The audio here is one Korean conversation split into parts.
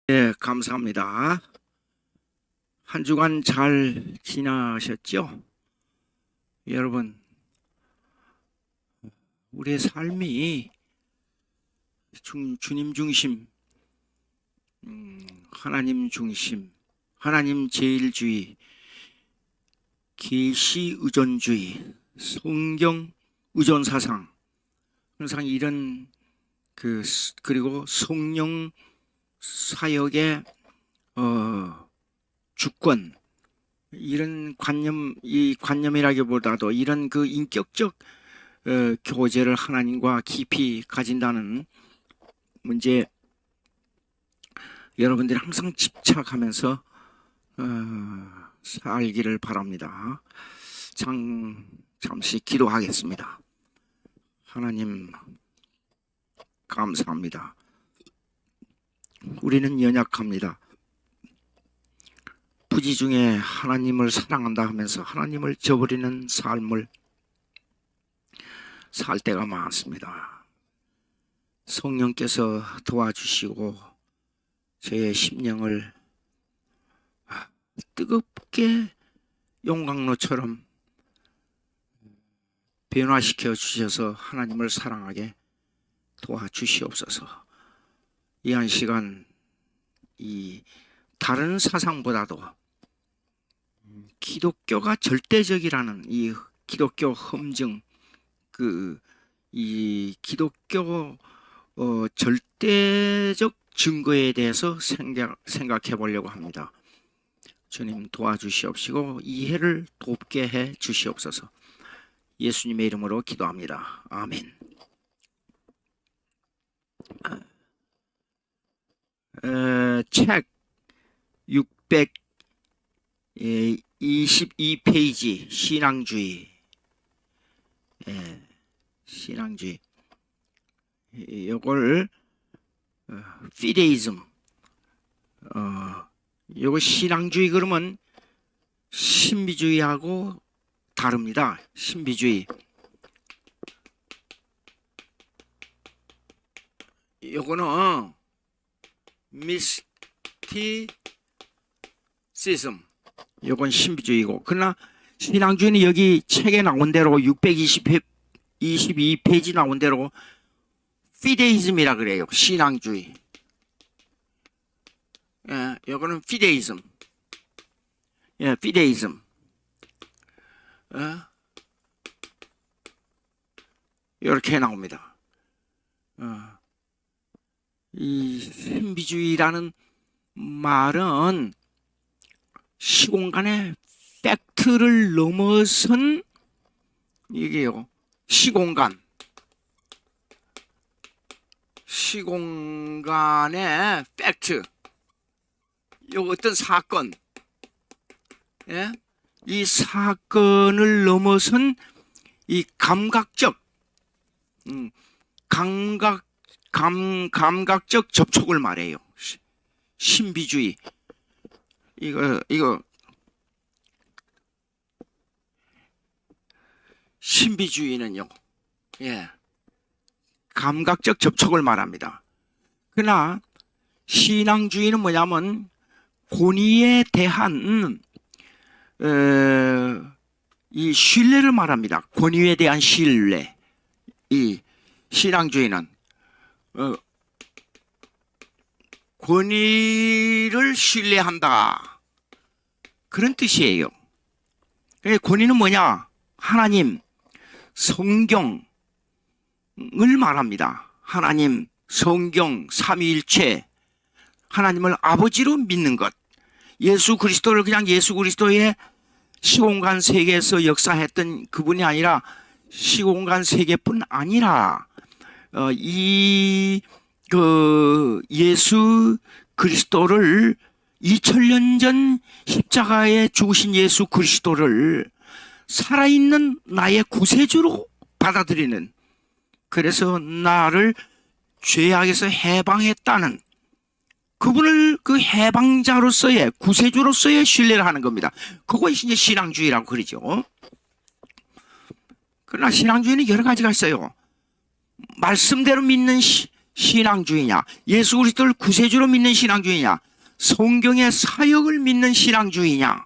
네, 감사합니다. 한 주간 잘 지나셨죠? 여러분, 우리의 삶이 주님 중심, 하나님 중심, 하나님 제일주의, 계시 의존주의, 성경 의존 사상, 항상 이런 그리고 성령 사역의 주권, 이런 이 관념이라기보다도 이런 그 인격적 교제를 하나님과 깊이 가진다는 문제, 여러분들이 항상 집착하면서 살기를 바랍니다. 잠시 기도하겠습니다. 하나님 감사합니다. 우리는 연약합니다. 부지 중에 하나님을 사랑한다 하면서 하나님을 저버리는 삶을 살 때가 많습니다. 성령께서 도와주시고 저의 심령을 뜨겁게 용광로처럼 변화시켜 주셔서 하나님을 사랑하게 도와주시옵소서. 이 한 시간 이 다른 사상보다도 기독교가 절대적이라는 이 기독교 험증, 이 기독교 절대적 증거에 대해서 생각해 보려고 합니다. 주님 도와주시옵시고 이해를 돕게 해 주시옵소서. 예수님의 이름으로 기도합니다. 아멘. 책 622페이지 신앙주의, 신앙주의, 이걸 피데이즘, 요거 신앙주의 그러면 신비주의하고 다릅니다. 신비주의, 요거는 미스티시즘, 요건 신비주의고, 그러나 신앙주의는 여기 책에 나온 대로 622페이지 나온 대로 피데이즘이라 그래요. 신앙주의. 예, 요거는 피데이즘. 예, 피데이즘. 이렇게 나옵니다. 이 신비주의라는 말은 시공간의 팩트를 넘어선 이게요. 시공간의 팩트. 요 어떤 사건, 예? 이 사건을 넘어선 이 감각적, 감각적 접촉을 말해요. 신비주의. 이거 신비주의는요, 예, 감각적 접촉을 말합니다. 그러나 신앙주의는 뭐냐면 권위에 대한 이 신뢰를 말합니다. 권위에 대한 신뢰. 이 신앙주의는 권위를 신뢰한다, 그런 뜻이에요. 권위는 뭐냐? 하나님, 성경을 말합니다. 하나님, 성경, 삼위일체, 하나님을 아버지로 믿는 것, 예수 그리스도를 그냥 예수 그리스도의 시공간 세계에서 역사했던 그분이 아니라 시공간 세계뿐 아니라 예수 그리스도를 2000년 전 십자가에 죽으신 예수 그리스도를 살아있는 나의 구세주로 받아들이는, 그래서 나를 죄악에서 해방했다는 그분을 그 해방자로서의 구세주로서의 신뢰를 하는 겁니다. 그것이 이제 신앙주의라고 그러죠. 그러나 신앙주의는 여러 가지가 있어요. 말씀대로 믿는 신앙주의냐? 예수 그리스도를 구세주로 믿는 신앙주의냐? 성경의 사역을 믿는 신앙주의냐?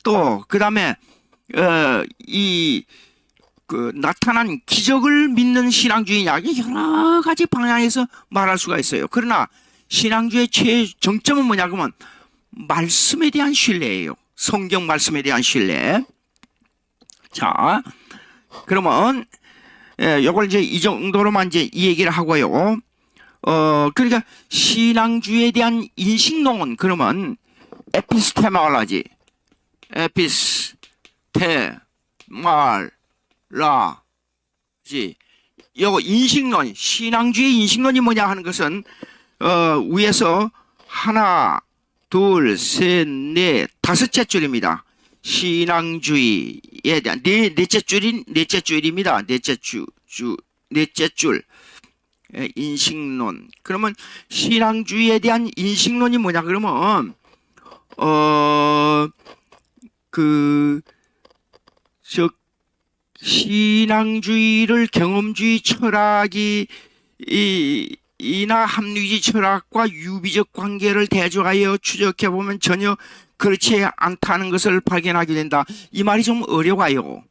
또 그다음에 나타난 기적을 믿는 신앙주의냐? 여러 가지 방향에서 말할 수가 있어요. 그러나 신앙주의 최정점은 뭐냐 그러면 말씀에 대한 신뢰예요. 성경 말씀에 대한 신뢰. 자, 그러면 요걸 이제 이 정도로만 이제 이 얘기를 하고요. 그러니까 신앙주의에 대한 인식론은 그러면 에피스테몰로지, 요거 인식론, 신앙주의 인식론이 뭐냐 하는 것은 위에서 하나, 둘, 셋, 넷, 다섯째 줄입니다. 신앙주의에 대한 넷째 줄입니다. 넷째 줄. 인식론. 그러면 신앙주의에 대한 인식론이 뭐냐 그러면 신앙주의를 경험주의 철학이 이나 합리주의 철학과 유비적 관계를 대조하여 추적해 보면 전혀 그렇지 않다는 것을 발견하게 된다. 이 말이 좀 어려워요.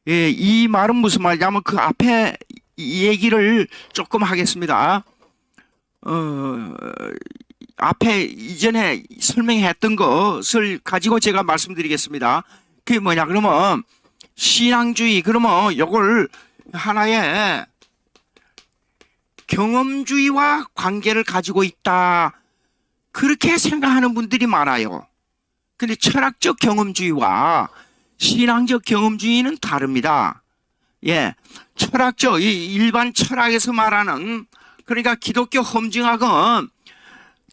예, 이 말은 무슨 말이냐면 그 앞에 얘기를 조금 하겠습니다. 앞에 이전에 설명했던 것을 가지고 제가 말씀드리겠습니다. 그게 뭐냐 그러면 신앙주의 그러면 이걸 하나의 경험주의와 관계를 가지고 있다. 그렇게 생각하는 분들이 많아요. 근데 철학적 경험주의와 신앙적 경험주의는 다릅니다. 예. 철학적, 일반 철학에서 말하는, 그러니까 기독교 험증학은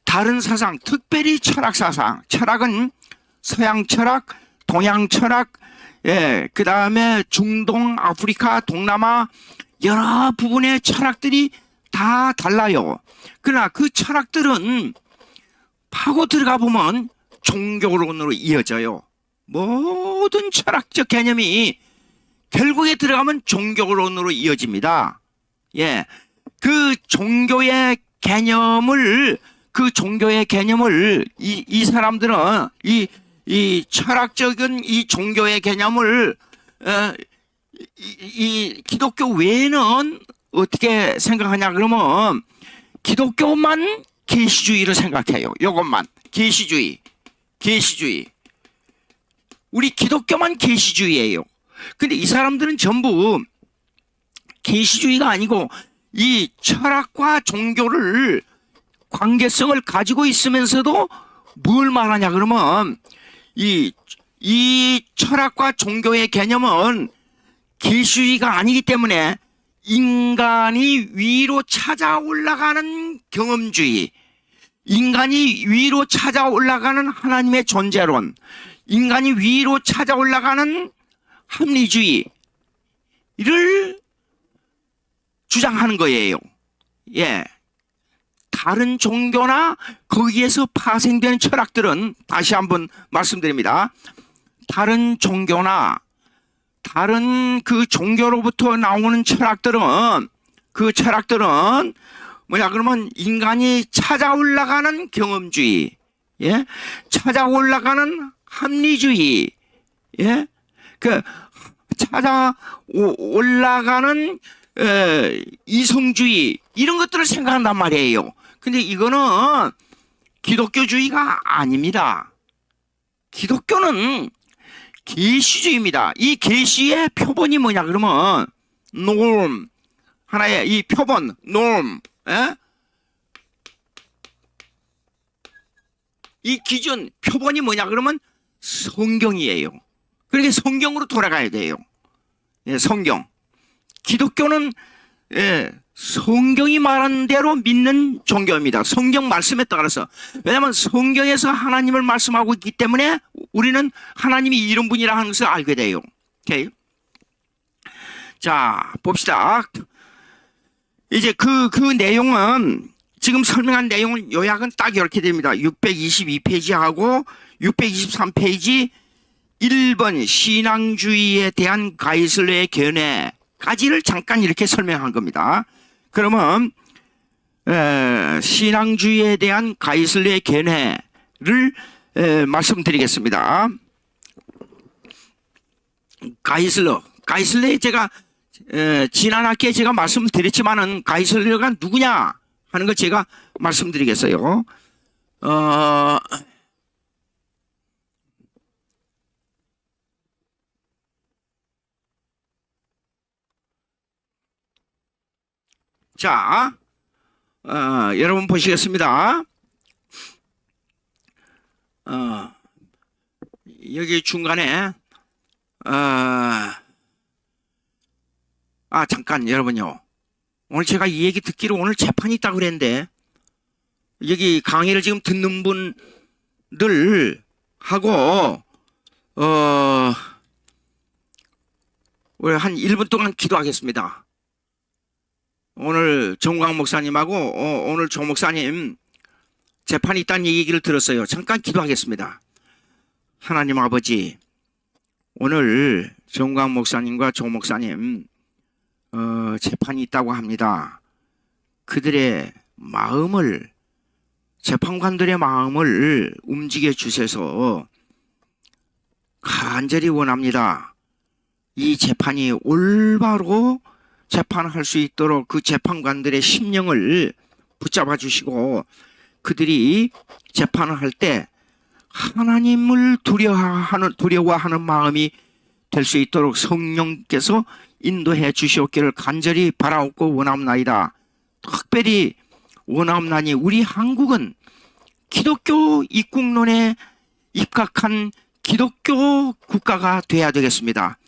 다른 사상, 특별히 철학 사상. 철학은 서양 철학, 동양 철학, 예. 그 다음에 중동, 아프리카, 동남아, 여러 부분의 철학들이 다 달라요. 그러나 그 철학들은 파고 들어가 보면 종교론으로 이어져요. 모든 철학적 개념이 결국에 들어가면 종교론으로 이어집니다. 예. 그 종교의 개념을 이 사람들은 이 철학적인 이 종교의 개념을 이 기독교 외에는 어떻게 생각하냐 그러면 기독교만 계시주의를 생각해요. 요것만 계시주의. 우리 기독교만 계시주의예요. 근데 이 사람들은 전부 계시주의가 아니고 이 철학과 종교를 관계성을 가지고 있으면서도 뭘 말하냐 그러면 이 철학과 종교의 개념은 계시주의가 아니기 때문에 인간이 위로 찾아 올라가는 경험주의, 인간이 위로 찾아 올라가는 하나님의 존재론, 인간이 위로 찾아 올라가는 합리주의를 주장하는 거예요. 예. 다른 종교나 거기에서 파생된 철학들은 다시 한번 말씀드립니다. 다른 종교나 다른 그 종교로부터 나오는 철학들은 뭐냐 그러면 인간이 찾아 올라가는 경험주의, 예, 찾아 올라가는 합리주의, 예, 그 찾아 올라가는 이성주의 이런 것들을 생각한단 말이에요. 근데 이거는 기독교주의가 아닙니다. 기독교는 계시주의입니다. 이 계시의 표본이 뭐냐 그러면 norm, 하나의 이 표본 norm, 예? 이 기준 표본이 뭐냐 그러면 성경이에요. 그러니까 성경으로 돌아가야 돼요. 예, 성경. 기독교는 성경이 말하는 대로 믿는 종교입니다. 성경 말씀에 따라서. 왜냐하면 성경에서 하나님을 말씀하고 있기 때문에 우리는 하나님이 이런 분이라 하는 것을 알게 돼요. 오케이. 자, 봅시다. 이제 그 내용은 지금 설명한 내용을 요약은 딱 이렇게 됩니다. 622페이지하고 623페이지 1번 신앙주의에 대한 가이슬러의 견해까지를 잠깐 이렇게 설명한 겁니다. 그러면 신앙주의에 대한 가이슬러의 견해를 말씀드리겠습니다. 가이슬러에 제가 지난 학기에 제가 말씀드렸지만은 가이슬러가 누구냐 하는 걸 제가 말씀드리겠어요. 자, 여러분 보시겠습니다. 여기 중간에 잠깐 여러분요. 오늘 제가 이 얘기 듣기로 오늘 재판이 있다고 그랬는데 여기 강의를 지금 듣는 분들 하고 우리 한 1분 동안 기도하겠습니다. 오늘 정광 목사님하고 오늘 조 목사님 재판이 있다는 얘기를 들었어요. 잠깐 기도하겠습니다. 하나님 아버지, 오늘 정광 목사님과 조 목사님 재판이 있다고 합니다. 그들의 마음을, 재판관들의 마음을 움직여 주셔서 간절히 원합니다. 이 재판이 올바로 재판할 수 있도록 그 재판관들의 심령을 붙잡아 주시고 그들이 재판을 할 때 하나님을 두려워하는 마음이 될 수 있도록 성령께서 인도해 주시옵기를 간절히 바라옵고 원합나이다. 특별히 원합나니 우리 한국은 기독교 입국론에 입각한 기독교 국가가 돼야 되겠습니다.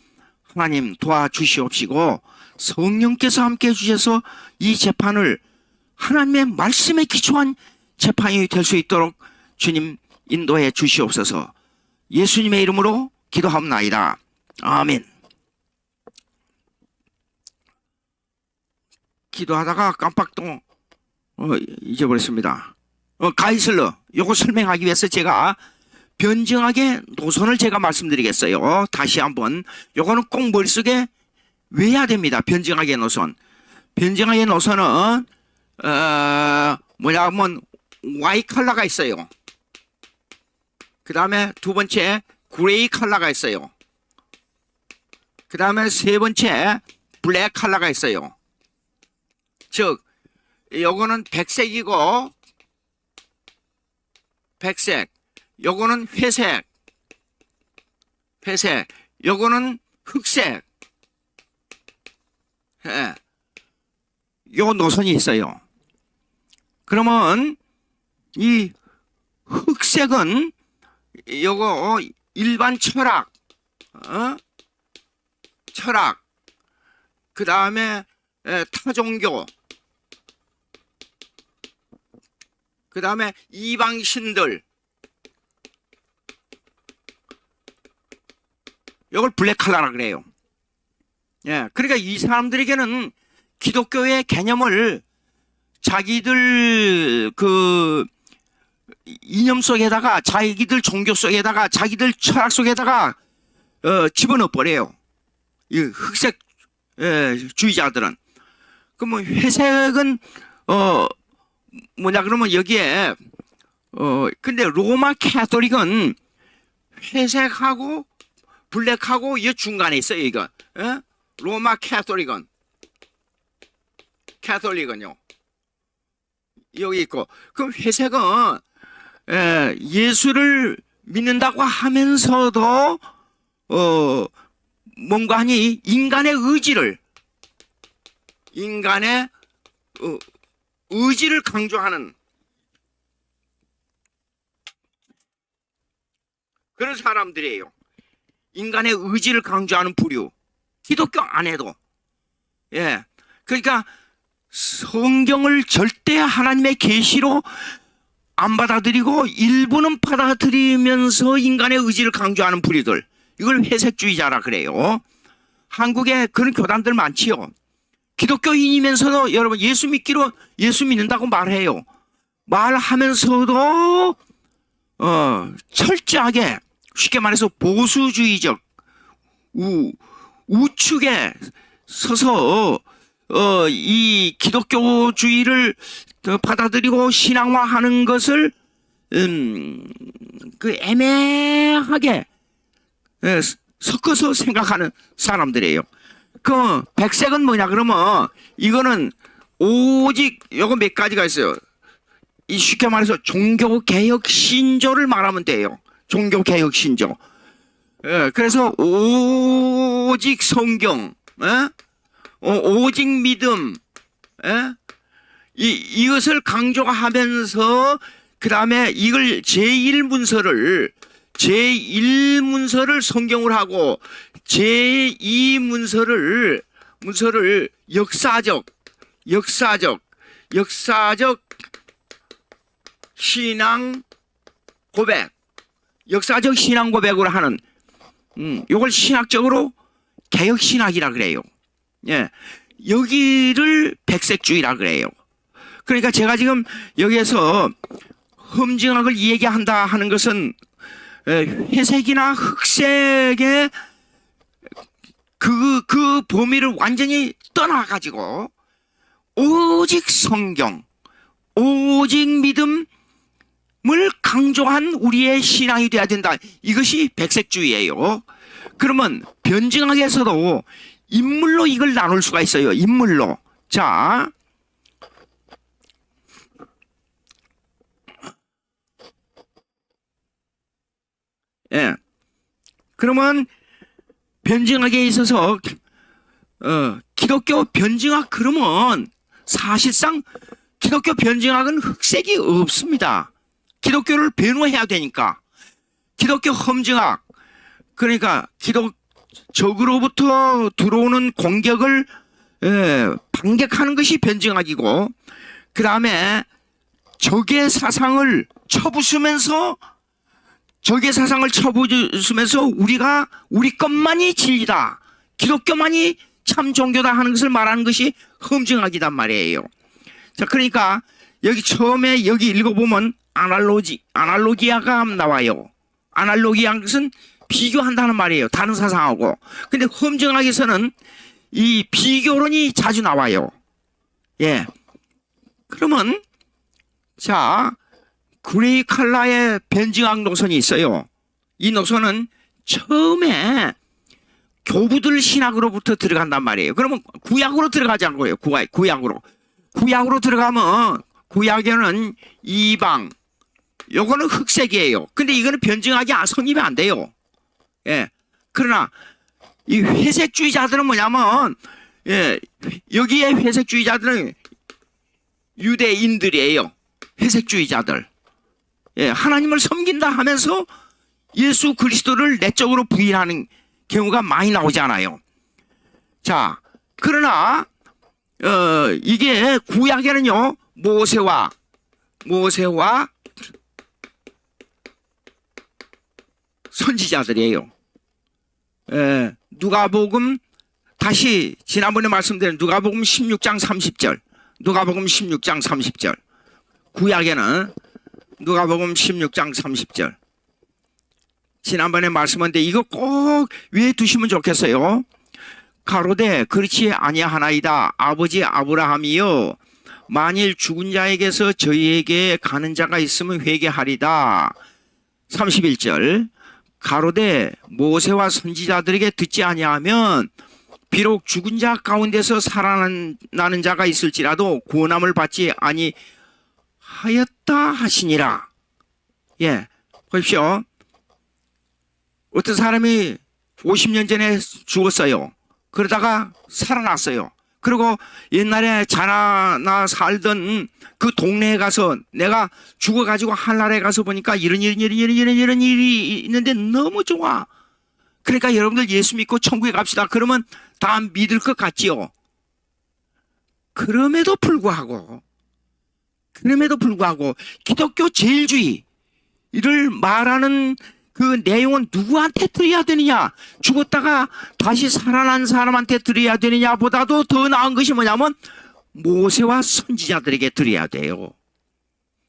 하나님 도와주시옵시고 성령께서 함께 해주셔서 이 재판을 하나님의 말씀에 기초한 재판이 될 수 있도록 주님 인도해 주시옵소서. 예수님의 이름으로 기도합나이다. 아멘. 기도하다가 깜빡 또 잊어버렸습니다. 가이슬러 요거 설명하기 위해서 제가 변증학의 노선을 제가 말씀드리겠어요. 다시 한번 요거는 꼭 머릿속에 외워야 됩니다. 변증학의 노선. 변증학의 노선은 뭐냐 하면 Y 컬러가 있어요. 그 다음에 두 번째 그레이 컬러가 있어요. 그 다음에 세 번째 블랙 컬러가 있어요. 즉 요거는 백색이고 백색, 요거는 회색, 요거는 흑색. 요 노선이 있어요. 그러면 이 흑색은 요거 일반 철학, 그 다음에 타종교, 그 다음에 이방신들, 요걸 블랙 컬러라 그래요. 예, 그러니까 이 사람들에게는 기독교의 개념을 자기들 그 이념 속에다가, 자기들 종교 속에다가, 자기들 철학 속에다가 집어넣어 버려요. 이 흑색 주의자들은. 그러면 회색은 뭐냐 그러면 여기에 근데 로마 캐톨릭은 회색하고 블랙하고 이 중간에 있어요. 이거 로마 캐톨릭은요 여기 있고, 그럼 회색은 예수를 믿는다고 하면서도 뭔가 하니 인간의 의지를 강조하는 그런 사람들이에요. 인간의 의지를 강조하는 부류. 기독교 안에도. 예. 그러니까 성경을 절대 하나님의 계시로 안 받아들이고 일부는 받아들이면서 인간의 의지를 강조하는 부류들. 이걸 회색주의자라 그래요. 한국에 그런 교단들 많지요. 기독교인이면서도 여러분 예수 믿는다고 말해요. 말하면서도 철저하게, 쉽게 말해서 보수주의적 우측에 서서 이 기독교주의를 받아들이고 신앙화하는 것을 그 애매하게 섞어서 생각하는 사람들이에요. 그 백색은 뭐냐 그러면 이거는 오직 요거 몇 가지가 있어요. 이 쉽게 말해서 종교개혁 신조를 말하면 돼요. 종교개혁 신조. 그래서 오직 성경, 오직 믿음, 이것을 강조하면서 그 다음에 이걸 제1문서를 성경을 하고 제2문서를 역사적 신앙 고백, 역사적 신앙 고백으로 하는 요걸 신학적으로 개혁 신학이라 그래요. 예. 여기를 백색주의라 그래요. 그러니까 제가 지금 여기에서 흠증학을 얘기한다 하는 것은 회색이나 흑색의 그 범위를 완전히 떠나가지고 오직 성경, 오직 믿음을 강조한 우리의 신앙이 돼야 된다. 이것이 백색주의예요. 그러면 변증학에서도 인물로 이걸 나눌 수가 있어요. 인물로. 자, 예. 그러면 변증학에 있어서 기독교 변증학 그러면 사실상 기독교 변증학은 흑색이 없습니다. 기독교를 변호해야 되니까. 기독교 험증학 그러니까 적으로부터 들어오는 공격을 반격하는 것이 변증학이고 그 다음에 적의 사상을 쳐부수면서 우리 것만이 진리다. 기독교만이 참 종교다 하는 것을 말하는 것이 험증학이단 말이에요. 자, 그러니까 여기 처음에 여기 읽어보면 아날로기아가 나와요. 아날로기아는 것은 비교한다는 말이에요. 다른 사상하고. 근데 험증학에서는 이 비교론이 자주 나와요. 예. 그러면 자, 그레이 칼라의 변증학 노선이 있어요. 이 노선은 처음에 교부들 신학으로부터 들어간단 말이에요. 그러면 구약으로 들어가지 않고요. 구약으로. 구약으로 들어가면 구약에는 이방, 요거는 흑색이에요. 근데 이거는 변증학이 성립이 안 돼요. 예. 그러나 이 회색주의자들은 뭐냐면 여기에 회색주의자들은 유대인들이에요. 회색주의자들. 예, 하나님을 섬긴다 하면서 예수 그리스도를 내적으로 부인하는 경우가 많이 나오잖아요. 자, 그러나 이게 구약에는요 모세와 선지자들이에요. 누가복음 다시 지난번에 말씀드린 누가복음 16장 30절 누가복음 16장 30절 구약에는 누가복음 16장 30절 지난번에 말씀한데 이거 꼭 위에 두시면 좋겠어요. 가로되 그렇지 아니하나이다. 아버지 아브라함이여 만일 죽은 자에게서 저희에게 가는 자가 있으면 회개하리다. 31절 가로되 모세와 선지자들에게 듣지 아니하면 비록 죽은 자 가운데서 살아나는 자가 있을지라도 구원함을 받지 아니하였다 하시니라. 예, 보십시오. 어떤 사람이 50년 전에 죽었어요. 그러다가 살아났어요. 그리고 옛날에 자라나 살던 그 동네에 가서 내가 죽어가지고 한나라에 가서 보니까 이런 일이 있는데 너무 좋아. 그러니까 여러분들 예수 믿고 천국에 갑시다. 그러면 다 믿을 것 같지요. 그럼에도 불구하고 기독교 제일주의를 말하는 그 내용은 누구한테 드려야 되느냐? 죽었다가 다시 살아난 사람한테 드려야 되느냐 보다도 더 나은 것이 뭐냐면 모세와 선지자들에게 드려야 돼요.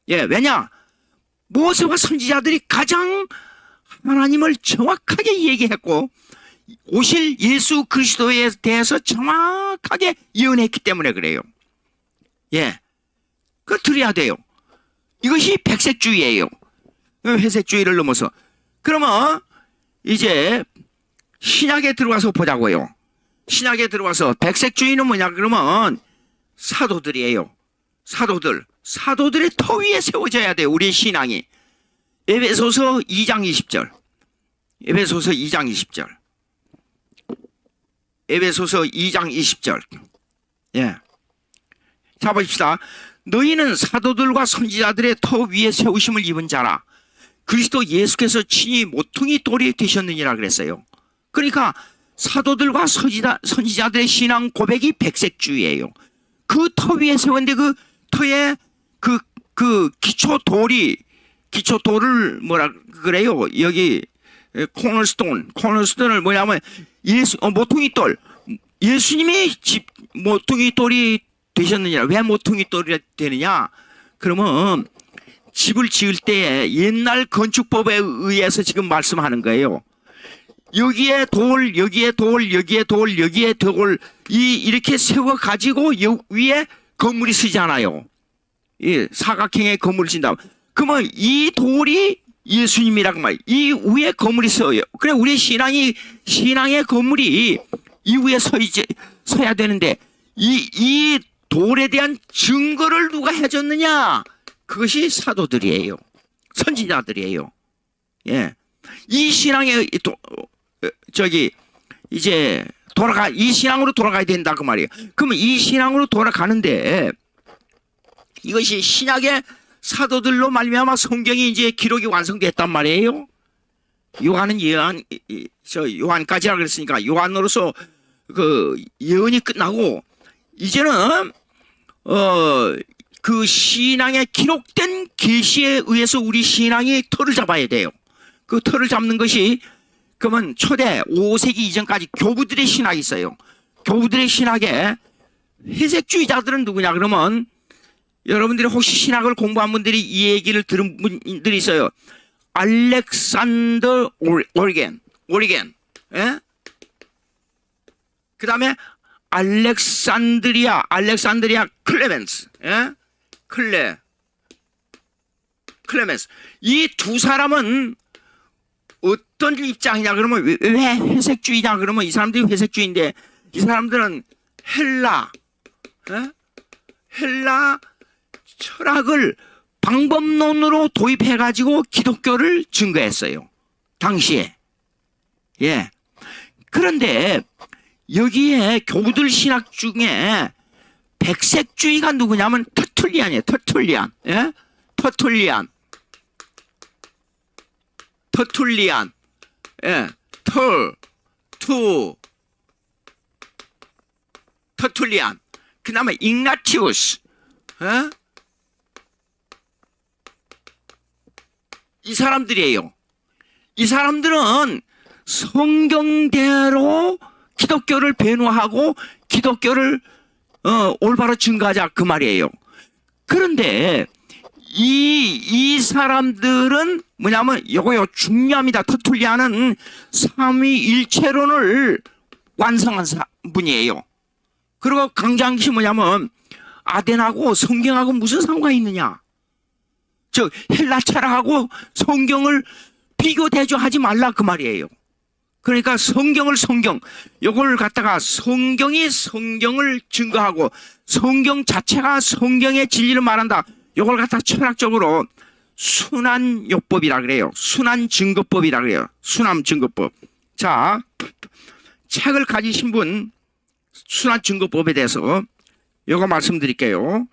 예, 왜냐? 모세와 선지자들이 가장 하나님을 정확하게 얘기했고 오실 예수 그리스도에 대해서 정확하게 예언했기 때문에 그래요. 예. 그걸 드려야 돼요. 이것이 백색주의예요. 회색주의를 넘어서. 그러면 이제 신약에 들어가서 보자고요. 신약에 들어와서 백색주의는 뭐냐 그러면 사도들이에요. 사도들의 터 위에 세워져야 돼요. 우리의 신앙이. 에베소서 2장 20절. 에베소서 2장 20절. 에베소서 2장 20절. 예. 자 보십시다. 너희는 사도들과 선지자들의 터 위에 세우심을 입은 자라. 그리스도 예수께서 친히 모퉁이 돌이 되셨느니라 그랬어요. 그러니까 사도들과 선지자들의 신앙 고백이 백색주의예요. 그 터 위에 세웠는데 그 터에 그 기초돌을 뭐라 그래요? 여기 코너스톤을 뭐냐면 모퉁이돌. 예수님이 모퉁이돌이 되셨느냐? 왜 모퉁이돌이 되느냐? 그러면 집을 지을 때 옛날 건축법에 의해서 지금 말씀하는 거예요. 여기에 돌, 여기에 돌, 여기에 돌, 여기에 돌, 이렇게 세워가지고 위에 건물이 쓰잖아요. 이 사각형의 건물을 진다. 그러면 이 돌이 예수님이라고 말이에요. 이 위에 건물이 서요. 그래, 우리의 신앙의 건물이 이 위에 서야 되는데, 이 돌에 대한 증거를 누가 해줬느냐? 그것이 사도들이에요. 선지자들이에요. 예. 이 신앙의, 이 신앙으로 돌아가야 된다, 그 말이에요. 그러면 이 신앙으로 돌아가는데, 이것이 신약의 사도들로 말미암아 성경이 이제 기록이 완성됐단 말이에요. 요한까지라 그랬으니까 요한으로서 그 예언이 끝나고 이제는 그 신앙에 기록된 계시에 의해서 우리 신앙이 털을 잡아야 돼요. 그 털을 잡는 것이 그러면 초대 5세기 이전까지 교부들의 신학이 있어요. 교부들의 신학에 회색주의자들은 누구냐 그러면 여러분들이 혹시 신학을 공부한 분들이 이 얘기를 들은 분들이 있어요. 알렉산더 오리겐. 예? 그 다음에 알렉산드리아 클레멘스. 예? 클레멘스. 이 두 사람은 어떤 입장이냐 그러면 왜 회색주의냐 그러면 이 사람들이 회색주의인데 이 사람들은 헬라 철학을 방법론으로 도입해가지고 기독교를 증거했어요. 당시에. 예. 그런데 여기에 교부들 신학 중에 백색주의가 누구냐면 터툴리안이에요. 터툴리안. 예? 터툴리안. 예. 터툴리안. 그 다음에 igna티우스. 예? 이 사람들이에요. 이 사람들은 성경대로 기독교를 변호하고 기독교를 올바로 증거하자 그 말이에요. 그런데 이 사람들은 뭐냐면 요거요 중요합니다. 터툴리안은 삼위일체론을 완성한 분이에요. 그리고 강조한 것이 뭐냐면 아덴하고 성경하고 무슨 상관이 있느냐? 즉 헬라 철학하고 성경을 비교 대조하지 말라 그 말이에요. 그러니까 요걸 갖다가 성경이 성경을 증거하고 성경 자체가 성경의 진리를 말한다. 요걸 갖다가 철학적으로 순환요법이라 그래요. 순환증거법이라 그래요. 순환증거법. 자, 책을 가지신 분 순환증거법에 대해서 요거 말씀드릴게요.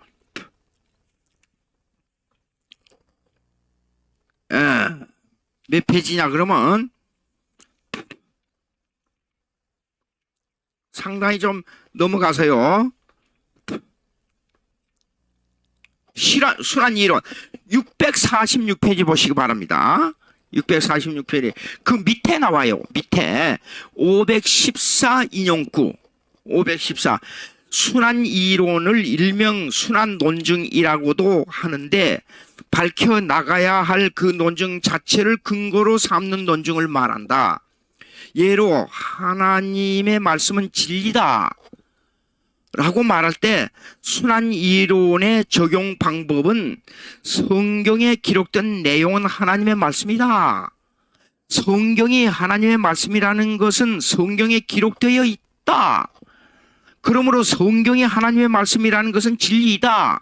몇 페이지냐 그러면 상당히 좀 넘어가서요. 순환이론 646페이지 보시기 바랍니다. 646페이지 그 밑에 나와요. 밑에 514 인용9 514 순환이론을 일명 순환논증이라고도 하는데 밝혀나가야 할 그 논증 자체를 근거로 삼는 논증을 말한다. 예로 하나님의 말씀은 진리다 라고 말할 때 순환 이론의 적용 방법은 성경에 기록된 내용은 하나님의 말씀이다. 성경이 하나님의 말씀이라는 것은 성경에 기록되어 있다. 그러므로 성경이 하나님의 말씀이라는 것은 진리이다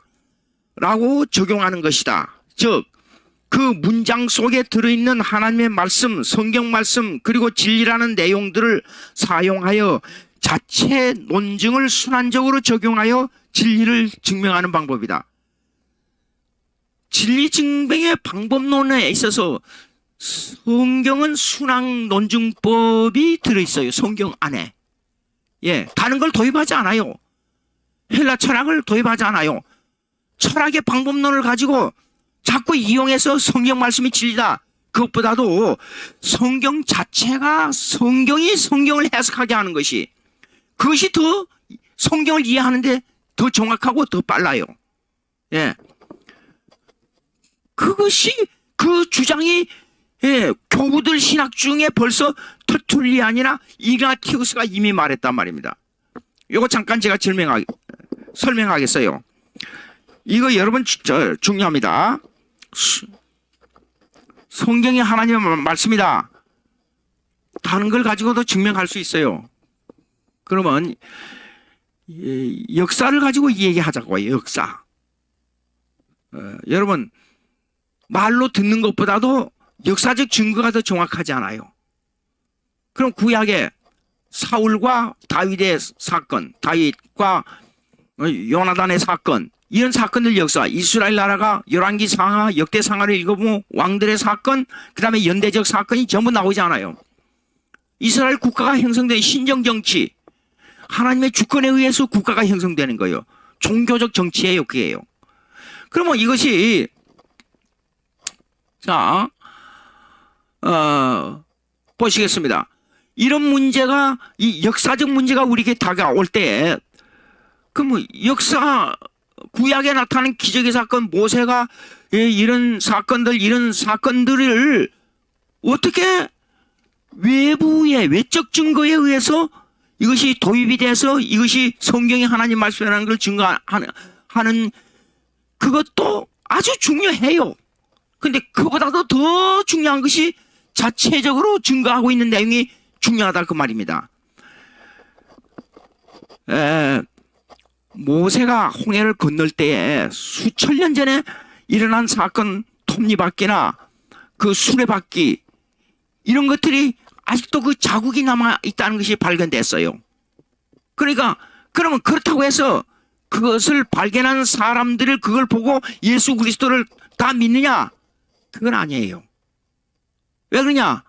라고 적용하는 것이다. 즉, 그 문장 속에 들어있는 하나님의 말씀, 성경 말씀, 그리고 진리라는 내용들을 사용하여 자체 논증을 순환적으로 적용하여 진리를 증명하는 방법이다. 진리 증명의 방법론에 있어서 성경은 순환 논증법이 들어있어요. 성경 안에. 예, 다른 걸 도입하지 않아요. 헬라 철학을 도입하지 않아요. 철학의 방법론을 가지고 자꾸 이용해서 성경 말씀이 진리다. 그것보다도 성경 자체가 성경이 성경을 해석하게 하는 것이, 그것이 더 성경을 이해하는데 더 정확하고 더 빨라요. 예. 그것이, 그 주장이, 예, 교부들 신학 중에 벌써 터툴리안이나 이그나티우스가 이미 말했단 말입니다. 이거 잠깐 제가 설명하겠어요. 이거 여러분 중요합니다. 성경이 하나님의 말씀이다. 다른 걸 가지고도 증명할 수 있어요. 그러면 역사를 가지고 얘기하자고요. 역사. 여러분, 말로 듣는 것보다도 역사적 증거가 더 정확하지 않아요. 그럼 구약에 사울과 다윗의 사건, 다윗과 요나단의 사건, 이런 사건들 역사, 이스라엘 나라가 열왕기 상하, 역대 상하를 읽어보면 왕들의 사건, 그 다음에 연대적 사건이 전부 나오지 않아요. 이스라엘 국가가 형성된 신정정치, 하나님의 주권에 의해서 국가가 형성되는 거예요. 종교적 정치예요. 그게요. 그러면 이것이, 자, 보시겠습니다. 이런 문제가, 이 역사적 문제가 우리에게 다가올 때, 그러면 역사, 구약에 나타나는 기적의 사건, 모세가 이런 사건들을 어떻게 외부의 외적 증거에 의해서 이것이 도입이 돼서 이것이 성경의 하나님 말씀이라는 걸 증거하는 그것도 아주 중요해요. 근데 그보다도 더 중요한 것이 자체적으로 증거하고 있는 내용이 중요하다 그 말입니다. 모세가 홍해를 건널 때에 수천 년 전에 일어난 사건, 톱니바퀴나 그 수레바퀴, 이런 것들이 아직도 그 자국이 남아 있다는 것이 발견됐어요. 그러니까 그러면 그렇다고 해서 그것을 발견한 사람들을 그걸 보고 예수 그리스도를 다 믿느냐? 그건 아니에요. 왜 그러냐?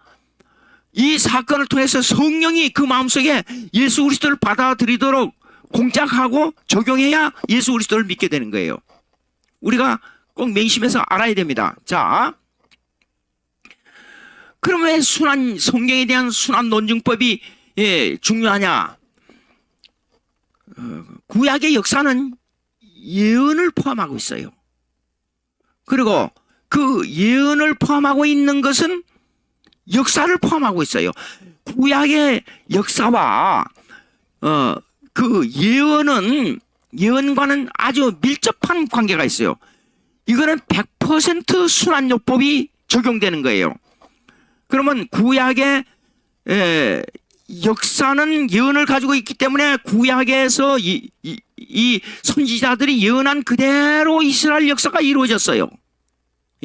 이 사건을 통해서 성령이 그 마음속에 예수 그리스도를 받아들이도록 공작하고 적용해야 예수 그리스도를 믿게 되는 거예요. 우리가 꼭 맹심해서 알아야 됩니다. 자, 그러면 왜 성경에 대한 순환 논증법이 중요하냐? 구약의 역사는 예언을 포함하고 있어요. 그리고 그 예언을 포함하고 있는 것은 역사를 포함하고 있어요. 구약의 역사와 그 예언과는 아주 밀접한 관계가 있어요. 이거는 100% 순환요법이 적용되는 거예요. 그러면 구약의 역사는 예언을 가지고 있기 때문에 구약에서 이 선지자들이 예언한 그대로 이스라엘 역사가 이루어졌어요.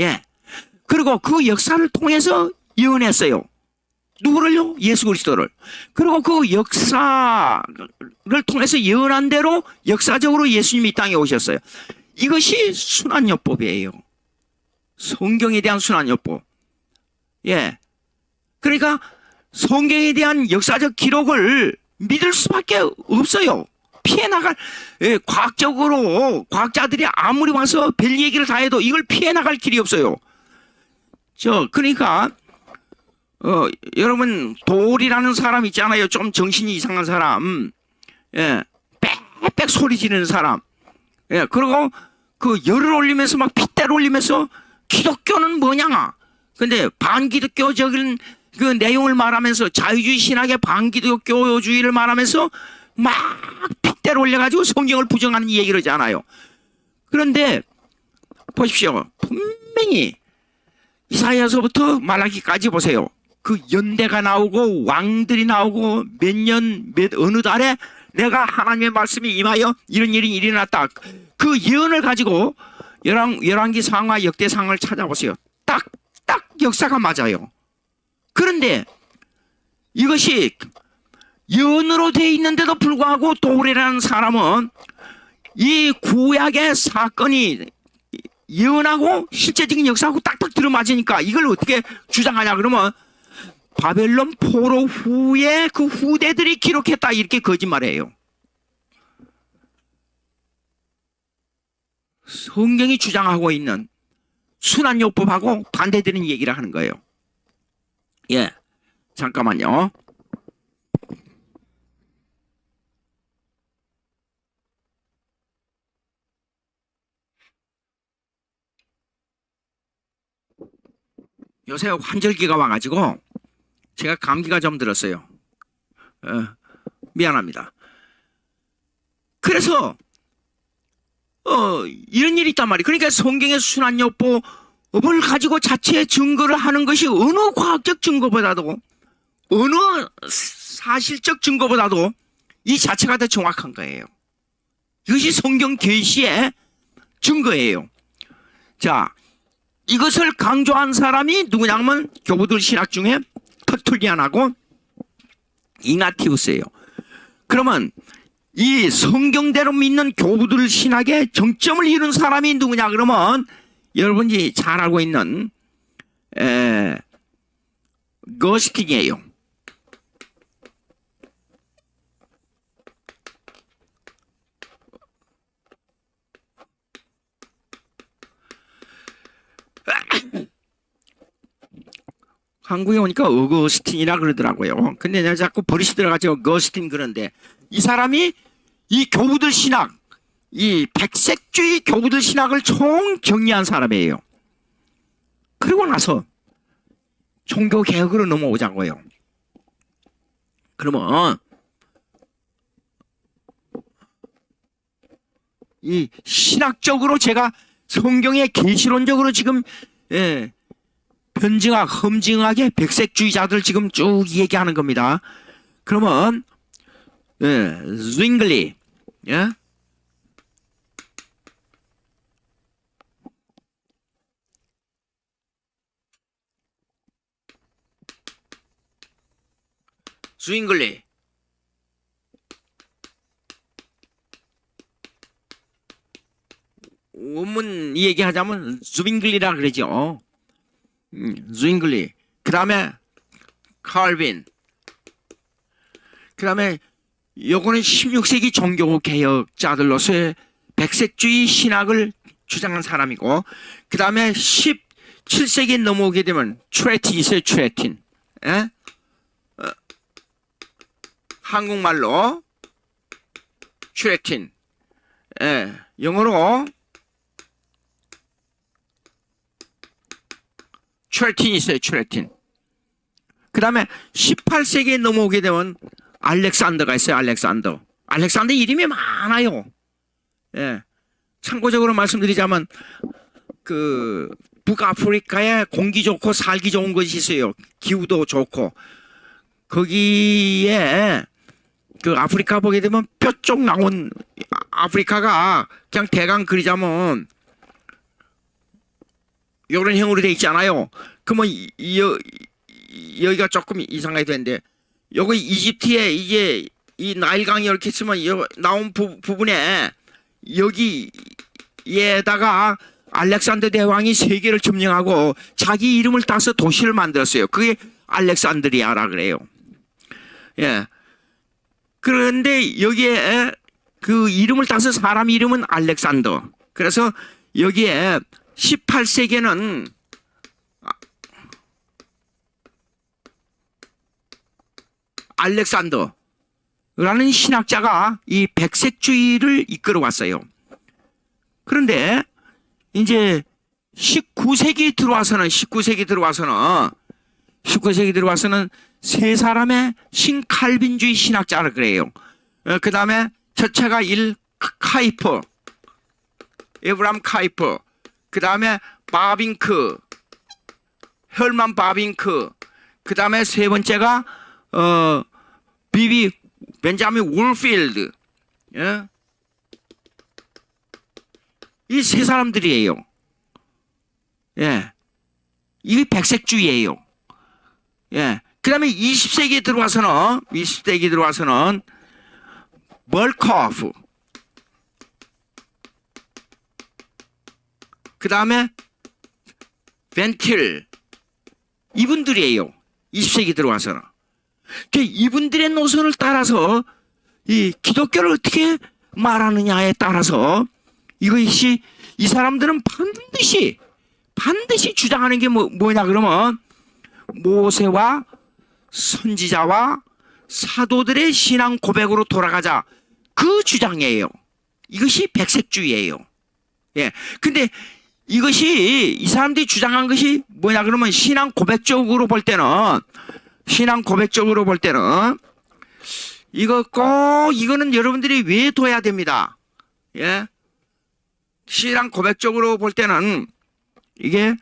예. 그리고 그 역사를 통해서 예언했어요. 누구를요? 예수 그리스도를. 그리고 그 역사를 통해서 예언한 대로 역사적으로 예수님이 이 땅에 오셨어요. 이것이 순환요법이에요. 성경에 대한 순환요법. 예. 그러니까 성경에 대한 역사적 기록을 믿을 수밖에 없어요. 피해 나갈, 과학자들이 아무리 와서 별 얘기를 다 해도 이걸 피해 나갈 길이 없어요. 그러니까, 여러분, 돌이라는 사람 있잖아요. 좀 정신이 이상한 사람. 예. 빽빽 소리 지르는 사람. 예. 그리고 그 열을 올리면서 막 핏대를 올리면서 기독교는 뭐냐. 근데 반기독교적인 그 내용을 말하면서 자유주의 신학의 반기독교주의를 말하면서 막 핏대를 올려가지고 성경을 부정하는 얘기를 하지 않아요. 그런데 보십시오. 분명히 이사야서부터 말라기까지 보세요. 그 연대가 나오고 왕들이 나오고 몇 년 어느 달에 내가 하나님의 말씀이 임하여 이런 일이 일어났다. 그 예언을 가지고 열왕기상과 역대상을 찾아보세요. 딱 역사가 맞아요. 그런데 이것이 예언으로 되어 있는데도 불구하고 도레라는 사람은 이 구약의 사건이 예언하고 실제적인 역사하고 딱딱 들어맞으니까 이걸 어떻게 주장하냐 그러면 바벨론 포로 후에 그 후대들이 기록했다 이렇게 거짓말해요. 성경이 주장하고 있는 순환요법하고 반대되는 얘기를 하는 거예요. 예, 잠깐만요. 요새 환절기가 와가지고 제가 감기가 좀 들었어요. 미안합니다. 그래서 이런 일이 있단 말이에요. 그러니까 성경의 순환요법을 가지고 자체 증거를 하는 것이 어느 과학적 증거보다도 어느 사실적 증거보다도 이 자체가 더 정확한 거예요. 이것이 성경 계시의 증거예요. 자, 이것을 강조한 사람이 누구냐면 교부들 신학 중에 터툴리안하고 이나티우스예요. 그러면 이 성경대로 믿는 교부들 신학의 정점을 이룬 사람이 누구냐 그러면 여러분이 잘 알고 있는 거스틴이에요. 한국에 오니까 어거스틴이라 그러더라고요. 근데 내가 자꾸 버릇이 들어가지고 거스틴 그런데 이 사람이 이 교부들 신학, 이 백색주의 교부들 신학을 총 정리한 사람이에요. 그리고 나서 종교 개혁으로 넘어오자고요. 그러면 이 신학적으로 제가 성경의 계시론적으로 지금 험증하게 백색주의자들 지금 쭉 얘기하는 겁니다. 그러면 zwingli, 예? zwingli 원문 얘기하자면 zwingli라 그러죠. zwingli. 그 다음에 칼빈. 그 다음에 요거는 16세기 종교개혁자들로서의 백색주의 신학을 주장한 사람이고 그 다음에 17세기 넘어오게 되면 트레틴 있어요. 트레틴. 예? 한국말로 트레틴. 예. 영어로 트레틴이 있어요. 트레틴. 그 다음에 18세기에 넘어오게 되면 알렉산더가 있어요. 알렉산더 이름이 많아요. 예. 참고적으로 말씀드리자면 그 북아프리카에 공기 좋고 살기 좋은 것이 있어요. 기후도 좋고 거기에 그 아프리카 보게 되면 뼈쪽 나온 아프리카가 그냥 대강 그리자면 이런 형으로 돼 있지 않아요. 그러면 여기가 조금 이상하게 되는데 여기 이집트에 이제 이 나일강이 이렇게 있으면 나온 부분에 여기에다가 알렉산더 대왕이 세계를 점령하고 자기 이름을 따서 도시를 만들었어요. 그게 알렉산드리아라 그래요. 예. 그런데 여기에 그 이름을 따서 사람 이름은 알렉산더. 그래서 여기에 18세기에는 알렉산더라는 신학자가 이 백색주의를 이끌어 왔어요. 그런데 이제 19세기 들어와서는 19세기 들어와서는 세 사람의 신칼빈주의 신학자를 그래요. 그 다음에 첫째가 카이퍼, 에브람 카이퍼, 그 다음에 바빙크, 혈만 바빙크, 그 다음에 세 번째가 벤자민 울필드. 예? 이 세 사람들이에요. 예. 이게 백색주의예요. 예. 그 다음에 20세기에 들어와서는 멀커프, 그 다음에 벤틸, 이분들이에요. 20세기 들어와서는. 이분들의 노선을 따라서 이 기독교를 어떻게 말하느냐에 따라서 이것이 이 사람들은 반드시 주장하는 게 뭐냐 그러면 모세와 선지자와 사도들의 신앙 고백으로 돌아가자, 그 주장이에요. 이것이 백색주의예요. 예. 근데 이것이 이 사람들이 주장한 것이 뭐냐 그러면 신앙 고백적으로 볼 때는 이거는 여러분들이 외워둬야 됩니다. 예. 신앙 고백적으로 볼 때는 이게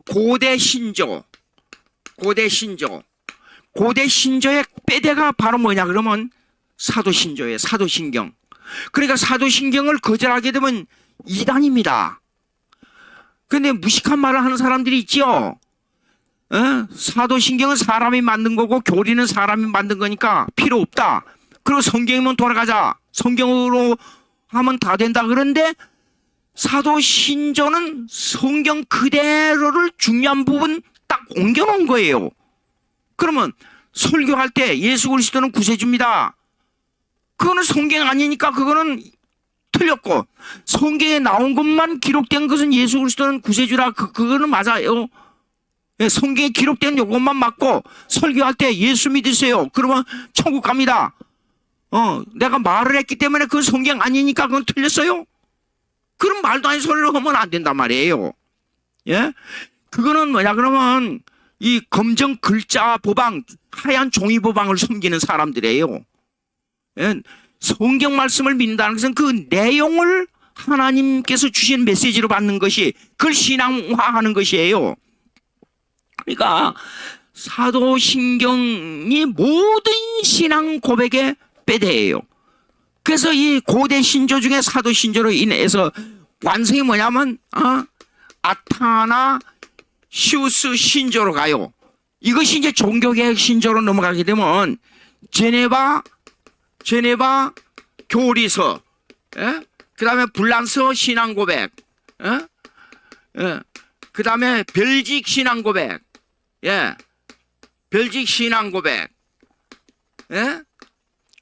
고대 신조의 빼대가 바로 뭐냐 그러면 사도신조예요. 사도신경. 그러니까 사도신경을 거절하게 되면 이단입니다. 근데 무식한 말을 하는 사람들이 있죠. 사도신경은 사람이 만든 거고 교리는 사람이 만든 거니까 필요 없다. 그리고 성경이면 돌아가자. 성경으로 하면 다 된다. 그런데 사도신조는 성경 그대로를 중요한 부분 딱 옮겨놓은 거예요. 그러면 설교할 때 예수 그리스도는 구세주입니다. 그거는 성경 아니니까 그거는 틀렸고, 성경에 나온 것만 기록된 것은 예수 그리스도는 구세주라, 그거는 맞아요. 성경에 기록된 요것만 맞고 설교할 때 예수 믿으세요. 그러면 천국 갑니다. 내가 말을 했기 때문에 그 성경 아니니까 그건 틀렸어요? 그런 말도 아닌 소리를 하면 안 된단 말이에요. 예? 그거는 뭐냐 그러면 이 검정 글자 보방, 하얀 종이 보방을 숨기는 사람들이에요. 예? 성경 말씀을 믿는다는 것은 그 내용을 하나님께서 주신 메시지로 받는 것이, 그걸 신앙화하는 것이에요. 그러니까 사도신경이 모든 신앙 고백의 빼대예요. 그래서 이 고대 신조 중에 사도신조로 인해서 완성이 뭐냐면 아타나 시우스 신조로 가요. 이것이 이제 종교개혁 신조로 넘어가게 되면 제네바 교리서, 그 다음에 불란서 신앙고백, 그 다음에 벨직 신앙고백, 벨직 신앙고백,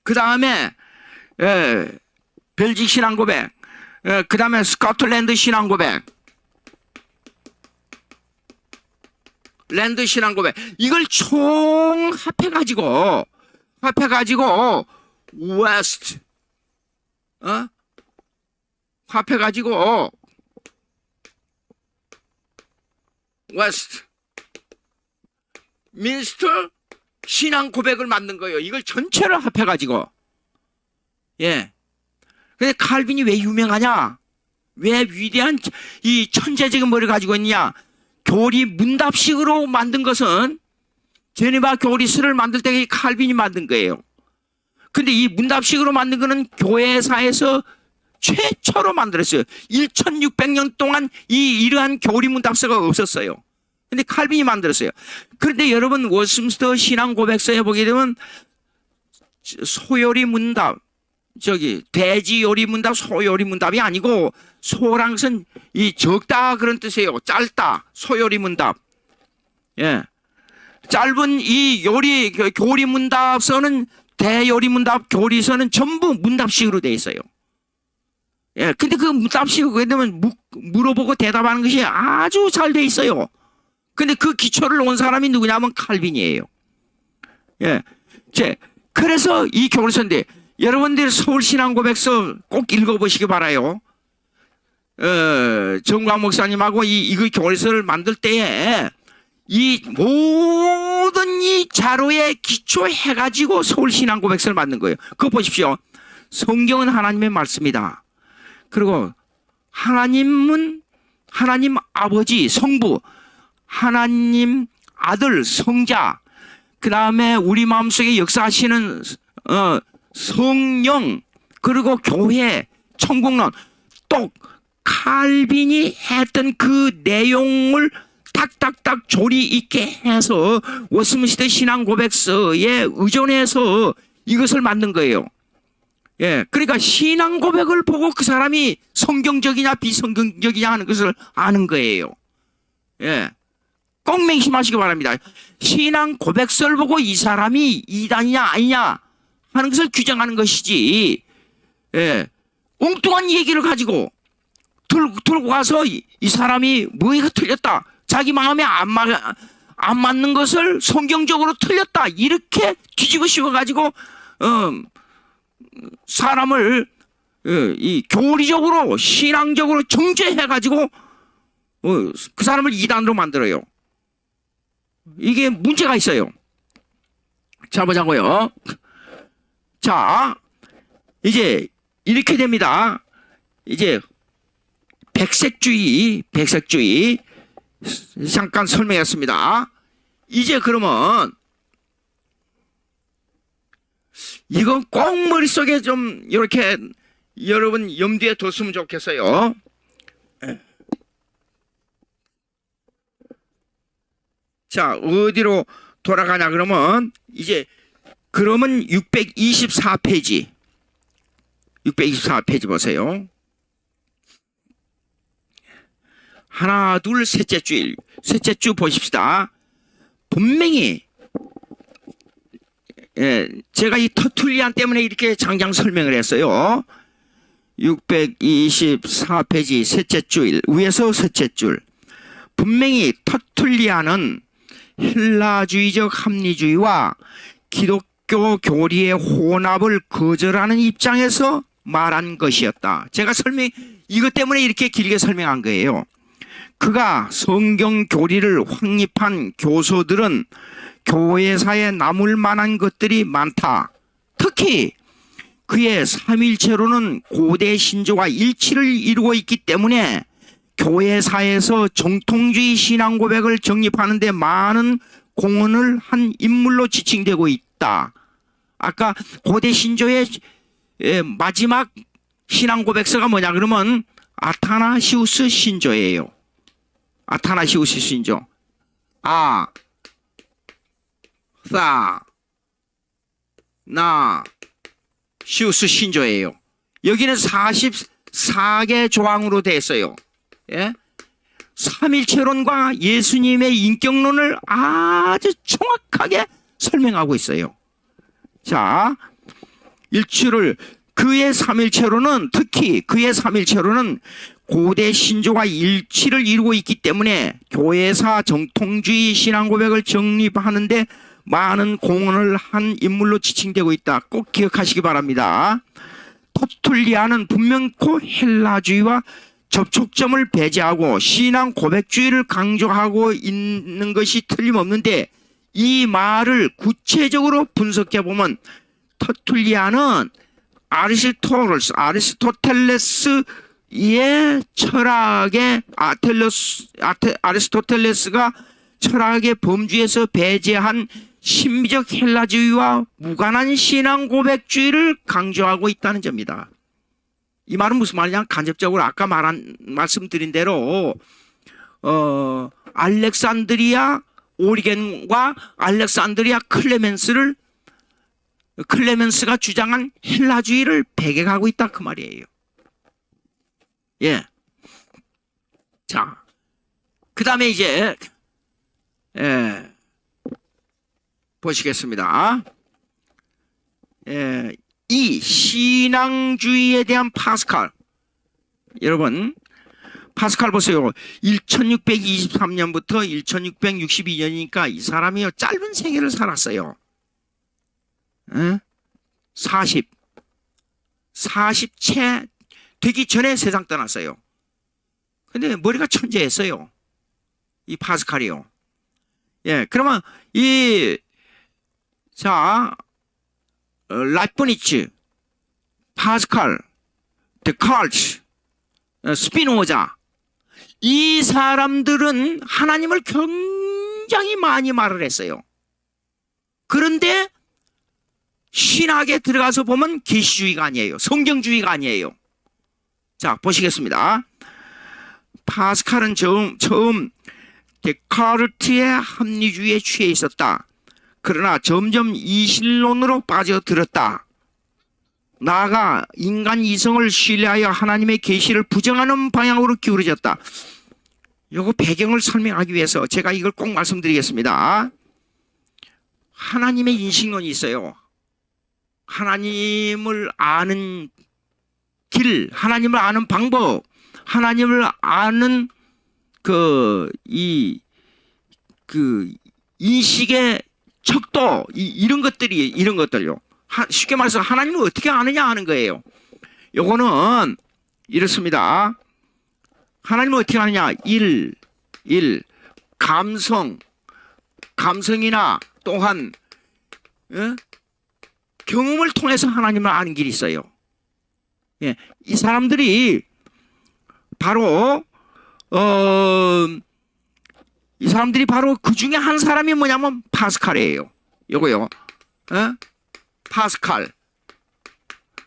그 다음에 벨직 신앙고백, 그 다음에 스코틀랜드 신앙고백, 랜드 신앙고백, 이걸 총 합해가지고 웨스트, 합해가지고 웨스트 민스터 신앙 고백을 만든 거예요. 이걸 전체를 합해가지고. 예. 근데 칼빈이 왜 유명하냐? 왜 위대한 이 천재적인 머리를 가지고 있느냐? 교리 문답식으로 만든 것은 제네바 교리서를 만들 때 칼빈이 만든 거예요. 근데 이 문답식으로 만든 거는 교회사에서 최초로 만들었어요. 1600년 동안 이러한 교리 문답서가 없었어요. 근데 칼빈이 만들었어요. 그런데 여러분 워스민스터 신앙 고백서에 보게 되면 소요리 문답, 돼지 요리 문답, 소요리 문답이 아니고, 소랑 것은 이 적다 그런 뜻이에요. 짧다, 소요리 문답. 예. 짧은 이 교리 문답서는, 대요리 문답 교리서는 전부 문답식으로 돼 있어요. 예. 근데 그 문답식으로 그게 되면 물어보고 대답하는 것이 아주 잘 돼 있어요. 근데 그 기초를 놓은 사람이 누구냐면 칼빈이에요. 예. 그래서 이 교리서인데, 여러분들 서울신앙고백서 꼭 읽어보시기 바라요. 정광 목사님하고 이 교리서를 만들 때에 이 모든 이 자료에 기초해가지고 서울신앙고백서를 만든 거예요. 그거 보십시오. 성경은 하나님의 말씀이다. 그리고 하나님은 하나님 아버지, 성부, 하나님 아들, 성자, 그 다음에 우리 마음속에 역사하시는 성령, 그리고 교회, 천국론, 또 칼빈이 했던 그 내용을 딱딱딱 조리 있게 해서 워스민스터 신앙고백서에 의존해서 이것을 만든 거예요. 예, 그러니까 신앙고백을 보고 그 사람이 성경적이냐 비성경적이냐 하는 것을 아는 거예요. 예, 꼭 맹심하시기 바랍니다. 신앙고백서를 보고 이 사람이 이단이냐 아니냐 하는 것을 규정하는 것이지, 예, 엉뚱한 얘기를 가지고 들고 가서 이 사람이 뭐가 틀렸다, 자기 마음에 안 맞는 것을 성경적으로 틀렸다, 이렇게 뒤집어 씌워가지고 사람을 이 교리적으로 신앙적으로 정죄해가지고 그 사람을 이단으로 만들어요. 이게 문제가 있어요. 자, 보자고요. 자, 이제 이렇게 됩니다. 이제 백색주의 잠깐 설명했습니다. 이제 그러면 이건 꼭 머릿속에 좀 이렇게 여러분 염두에 뒀으면 좋겠어요. 자, 어디로 돌아가냐 그러면 이제 그러면 624페이지 보세요. 하나, 둘, 셋째 주 보십시다. 분명히 제가 이 터툴리안 때문에 이렇게 장장 설명을 했어요. 624페이지 셋째 줄 위에서 셋째 줄, 분명히 터툴리안은 헬라주의적 합리주의와 기독교 교리의 혼합을 거절하는 입장에서 말한 것이었다. 제가 이것 때문에 이렇게 길게 설명한 거예요. 그가 성경 교리를 확립한 교소들은 교회사에 남을 만한 것들이 많다. 특히 그의 삼일체로는 고대 신조와 일치를 이루고 있기 때문에 교회사에서 정통주의 신앙고백을 정립하는 데 많은 공헌을 한 인물로 지칭되고 있다. 아까 고대 신조의 마지막 신앙고백서가 뭐냐 그러면 아타나시우스 신조예요. 아타나시우스 신조. 시우스 신조예요. 여기는 44개 조항으로 되어 있어요. 예? 삼일체론과 예수님의 인격론을 아주 정확하게 설명하고 있어요. 자, 그의 삼일체론은, 특히 그의 삼일체론은 고대 신조와 일치를 이루고 있기 때문에 교회사 정통주의 신앙고백을 정립하는데 많은 공헌을 한 인물로 지칭되고 있다. 꼭 기억하시기 바랍니다. 터툴리안은 분명코 헬라주의와 접촉점을 배제하고 신앙 고백주의를 강조하고 있는 것이 틀림없는데, 이 말을 구체적으로 분석해 보면 터툴리안은 아리스토텔레스의 철학의 아리스토텔레스가 철학의 범주에서 배제한 신비적 헬라주의와 무관한 신앙 고백주의를 강조하고 있다는 점이다. 이 말은 무슨 말이냐? 간접적으로 아까 말씀드린 대로 알렉산드리아 오리겐과 알렉산드리아 클레멘스가 주장한 헬라주의를 배격하고 있다, 그 말이에요. 예. 자, 그 다음에 이제 보시겠습니다. 이 신앙주의에 대한 파스칼, 여러분 파스칼 보세요. 1623년부터 1662년이니까 이 사람이요 짧은 생애를 살았어요. 40채 되기 전에 세상 떠났어요. 근데 머리가 천재였어요, 이 파스칼이요. 예, 그러면 라이프니츠, 파스칼, 데카르트, 스피노자, 이 사람들은 하나님을 굉장히 많이 말을 했어요. 그런데 신학에 들어가서 보면 계시주의가 아니에요. 성경주의가 아니에요. 자, 보시겠습니다. 파스칼은 처음 데카르트의 합리주의에 취해 있었다. 그러나 점점 이신론으로 빠져들었다. 나아가 인간 이성을 신뢰하여 하나님의 계시를 부정하는 방향으로 기울어졌다. 요거 배경을 설명하기 위해서 제가 이걸 꼭 말씀드리겠습니다. 하나님의 인식론이 있어요. 하나님을 아는 길, 하나님을 아는 방법, 하나님을 아는 인식의 척도, 이런 것들요. 쉽게 말해서 하나님을 어떻게 아느냐 하는 거예요. 요거는 이렇습니다. 하나님을 어떻게 아느냐? 감성이나 또한 경험을 통해서 하나님을 아는 길이 있어요. 예, 이 사람들이 바로 그 중에 한 사람이 뭐냐면 파스칼이에요. 요거요. 파스칼.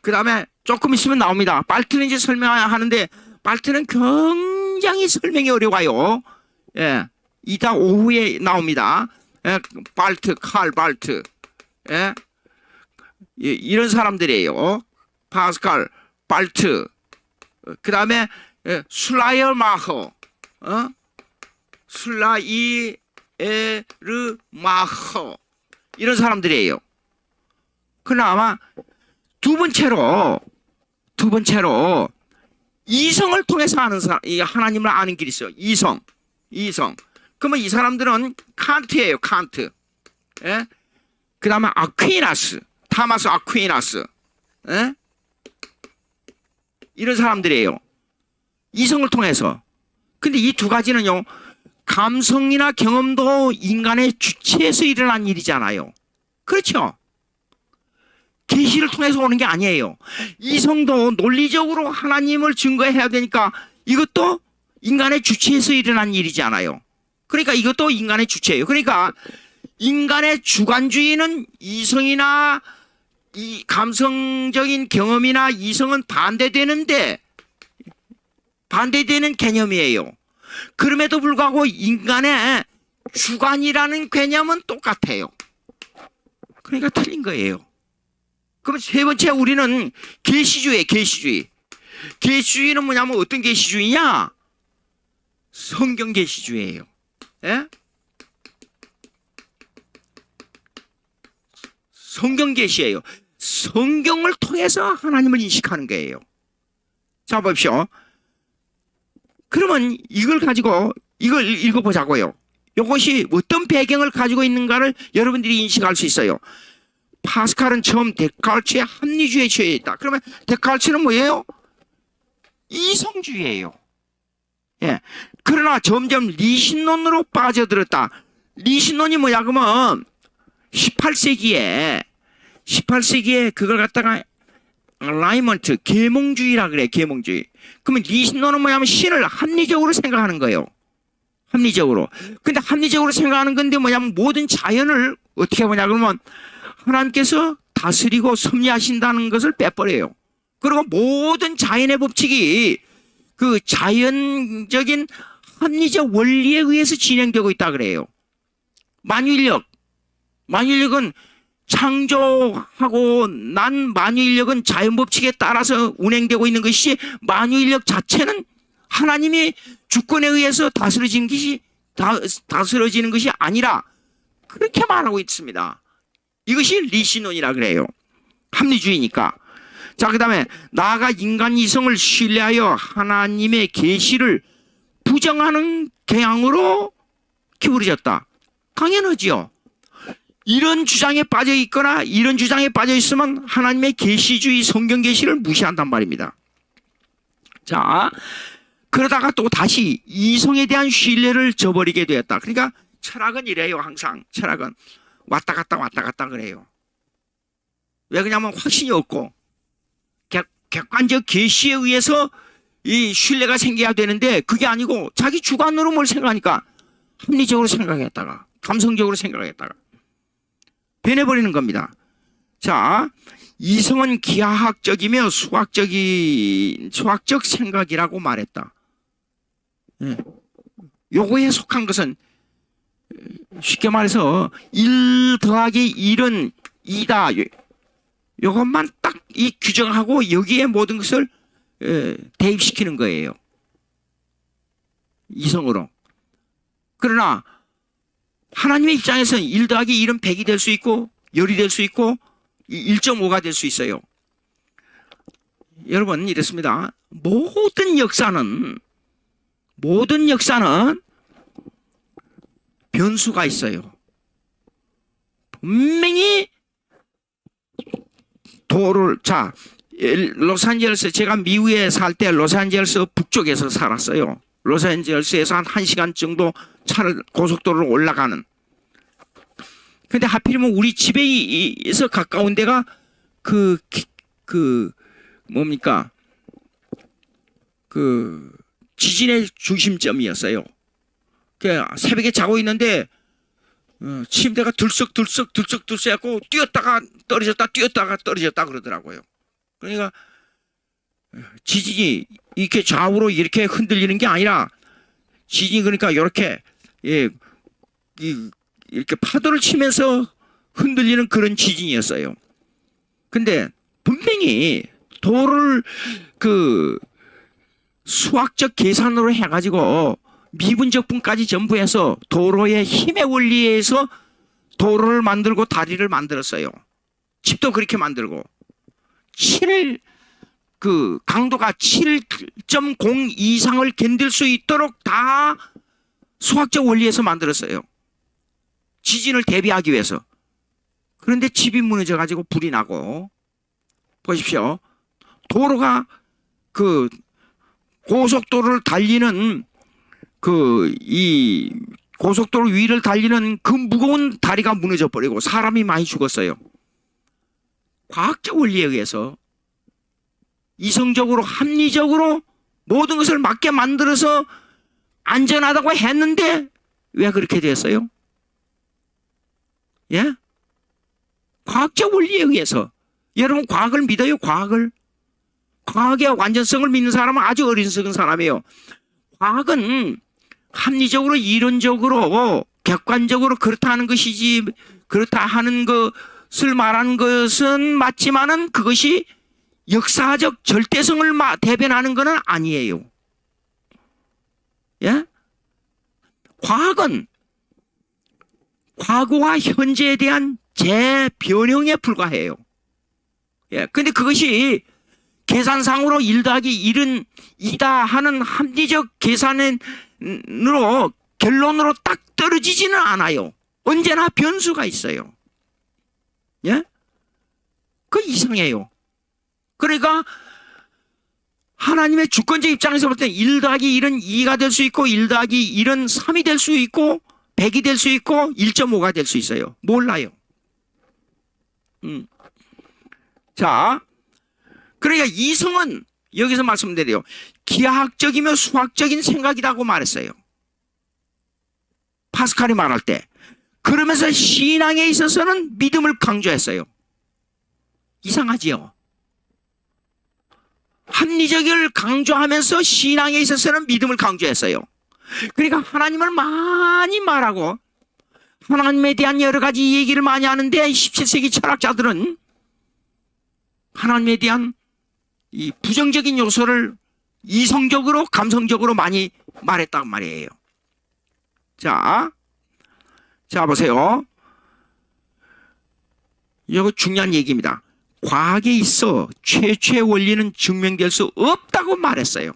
그 다음에 조금 있으면 나옵니다. 발트는 이제 설명해야 하는데 발트는 굉장히 설명이 어려워요. 예, 이따 오후에 나옵니다. 예, 칼 발트. 예, 이런 사람들이에요. 파스칼, 발트. 그 다음에 슬라이어마허, 슬라이에르마허, 이런 사람들이에요. 그러나 아마 두 번째로 이성을 통해서 아는 사람, 하나님을 아는 길이 있어요. 이성. 그러면 이 사람들은 칸트예요. 칸트. 예? 그 다음에 아퀴나스, 타마스 아퀴나스. 예? 이런 사람들이에요. 이성을 통해서. 근데 이 두 가지는요, 감성이나 경험도 인간의 주체에서 일어난 일이잖아요. 그렇죠? 계시를 통해서 오는 게 아니에요. 이성도 논리적으로 하나님을 증거해야 되니까 이것도 인간의 주체에서 일어난 일이잖아요. 그러니까 이것도 인간의 주체예요. 그러니까 인간의 주관주의는 이성이나 이 감성적인 경험이나 이성은 반대되는 개념이에요. 그럼에도 불구하고 인간의 주관이라는 개념은 똑같아요. 그러니까 틀린 거예요. 그럼 세 번째 우리는 계시주의예요. 계시주의는 뭐냐면 어떤 계시주의냐? 성경 계시주의예요. 예? 성경 계시예요. 성경을 통해서 하나님을 인식하는 거예요. 자, 보십시오. 그러면 이걸 읽어보자고요. 이것이 어떤 배경을 가지고 있는가를 여러분들이 인식할 수 있어요. 파스칼은 처음 데카르트의 합리주의에 취해 있다. 그러면 데카르트는 뭐예요? 이성주의예요. 예. 그러나 점점 리신론으로 빠져들었다. 리신론이 뭐야? 그러면 18세기에 그걸 갖다가 라이먼트, 계몽주의라 그래. 계몽주의. 그러면 리신론은 뭐냐면 신을 합리적으로 생각하는 거예요. 합리적으로. 근데 합리적으로 생각하는 건데 뭐냐면 모든 자연을 어떻게 보냐 그러면 하나님께서 다스리고 섭리하신다는 것을 빼버려요. 그리고 모든 자연의 법칙이 그 자연적인 합리적 원리에 의해서 진행되고 있다 그래요. 만유인력은 창조하고 난 만유인력은 자연 법칙에 따라서 운행되고 있는 것이 만유인력 자체는 하나님이 주권에 의해서 다스려지는 것이 아니라 그렇게 말하고 있습니다. 이것이 리신론이라 그래요. 합리주의니까. 자, 그 다음에 나아가 인간 이성을 신뢰하여 하나님의 계시를 부정하는 경향으로 기울어졌다. 당연하지요. 이런 주장에 빠져 있거나 이런 주장에 빠져 있으면 하나님의 계시주의 성경 계시를 무시한단 말입니다. 자, 그러다가 또 다시 이성에 대한 신뢰를 저버리게 되었다. 그러니까 철학은 이래요. 항상 철학은 왔다 갔다 그래요. 왜 그러냐면 확신이 없고 객관적 계시에 의해서 이 신뢰가 생겨야 되는데 그게 아니고 자기 주관으로 뭘 생각하니까 합리적으로 생각했다가 감성적으로 생각했다가 변해버리는 겁니다. 자, 이성은 기하학적이며 수학적 생각이라고 말했다. 예. 요거에 속한 것은 쉽게 말해서 1 더하기 1은 2다. 요것만 딱 이 규정하고 여기에 모든 것을 대입시키는 거예요. 이성으로. 그러나 하나님의 입장에서는 1 더하기 1은 100이 될 수 있고 10이 될 수 있고 1.5가 될 수 있어요. 여러분 이렇습니다. 모든 역사는 변수가 있어요. 분명히 로스앤젤레스, 제가 미국에 살 때 로스앤젤레스 북쪽에서 살았어요. 로스앤젤레스에서 한 1시간 정도 차를 고속도로로 올라가는. 근데 하필이면 우리 집에서 가까운 데가 뭡니까? 지진의 중심점이었어요. 새벽에 자고 있는데 침대가 들썩 해갖고 뛰었다가 떨어졌다 그러더라고요. 그러니까 지진이 이렇게 좌우로 이렇게 흔들리는 게 아니라 지진이 그러니까 이렇게 이렇게 파도를 치면서 흔들리는 그런 지진이었어요. 근데 분명히 도를 수학적 계산으로 해가지고 미분적분까지 전부 해서 도로의 힘의 원리에 의해서 도로를 만들고 다리를 만들었어요. 집도 그렇게 만들고 강도가 7.0 이상을 견딜 수 있도록 다 수학적 원리에서 만들었어요. 지진을 대비하기 위해서. 그런데 집이 무너져가지고 불이 나고, 보십시오. 도로가 고속도로를 달리는 이 고속도로 위를 달리는 그 무거운 다리가 무너져 버리고 사람이 많이 죽었어요. 과학적 원리에 의해서 이성적으로 합리적으로 모든 것을 맞게 만들어서 안전하다고 했는데 왜 그렇게 됐어요? 예? 과학적 원리에 의해서. 여러분 과학을 믿어요? 과학의 완전성을 믿는 사람은 아주 어리석은 사람이에요. 과학은 합리적으로 이론적으로 객관적으로 그렇다 하는 것이지, 그렇다 하는 것을 말하는 것은 맞지만은 그것이 역사적 절대성을 대변하는 것은 아니에요. 예? 과학은 과거와 현재에 대한 재변형에 불과해요. 예. 근데 그것이 계산상으로 1 더하기 1은 2다 하는 합리적 계산으로 결론으로 딱 떨어지지는 않아요. 언제나 변수가 있어요. 예? 그 이상해요. 그러니까 하나님의 주권적 입장에서 볼 때 1 더하기 1은 2가 될 수 있고 1 더하기 1은 3이 될 수 있고 100이 될 수 있고 1.5가 될 수 있어요. 몰라요. 자, 그러니까 이성은 여기서 말씀드려요. 기하학적이며 수학적인 생각이라고 말했어요. 파스칼이 말할 때. 그러면서 신앙에 있어서는 믿음을 강조했어요. 이상하지요? 합리적을 강조하면서 신앙에 있어서는 믿음을 강조했어요. 그러니까 하나님을 많이 말하고 하나님에 대한 여러 가지 얘기를 많이 하는데 17세기 철학자들은 하나님에 대한 이 부정적인 요소를 이성적으로 감성적으로 많이 말했단 말이에요. 자 보세요. 이거 중요한 얘기입니다. 과학에 있어 최초의 원리는 증명될 수 없다고 말했어요.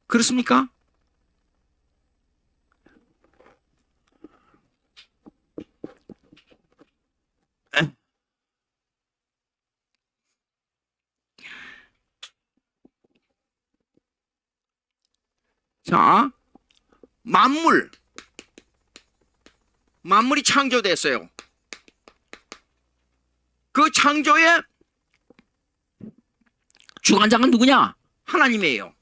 그렇습니까? 자, 만물, 만물이 창조됐어요. 그 창조의 주관자는 누구냐? 하나님이에요.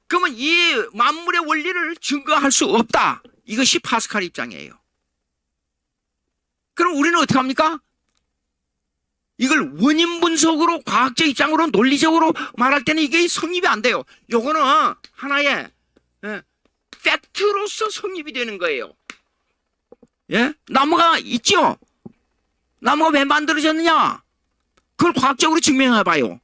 그러면 이 만물의 원리를 증거할 수 없다. 이것이 파스칼 입장이에요. 그럼 우리는 어떻게 합니까? 이걸 원인 분석으로, 과학적 입장으로, 논리적으로 말할 때는 이게 성립이 안 돼요. 요거는 하나의 팩트로서 성립이 되는 거예요. 예? 나무가 있죠? 나무가 왜 만들어졌느냐? 그걸 과학적으로 증명해봐요.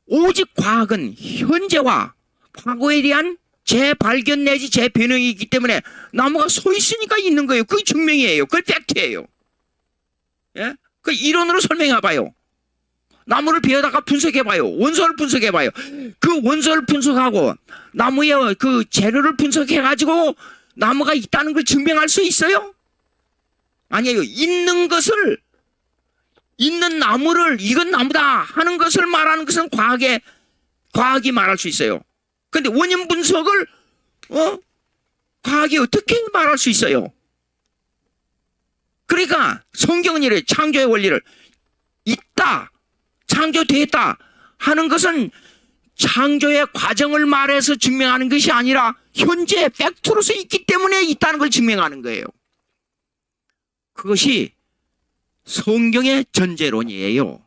오직 과학은 현재와 과거에 대한 재발견 내지 재변형이 있기 때문에 나무가 서 있으니까 있는 거예요. 그게 증명이에요. 그게 팩트예요. 예? 그 이론으로 설명해봐요. 나무를 베어다가 분석해봐요. 원소를 분석해봐요. 그 원소를 분석하고 나무의 그 재료를 분석해가지고 나무가 있다는 걸 증명할 수 있어요? 아니에요. 있는 것을, 있는 나무를 이건 나무다 하는 것을 말하는 것은 과학이 말할 수 있어요. 근데 원인 분석을 과학이 어떻게 말할 수 있어요? 그러니까 성경은 이래. 창조의 원리를 있다, 창조됐다 하는 것은 창조의 과정을 말해서 증명하는 것이 아니라 현재 팩트로서 있기 때문에 있다는 걸 증명하는 거예요. 그것이 성경의 전제론이에요.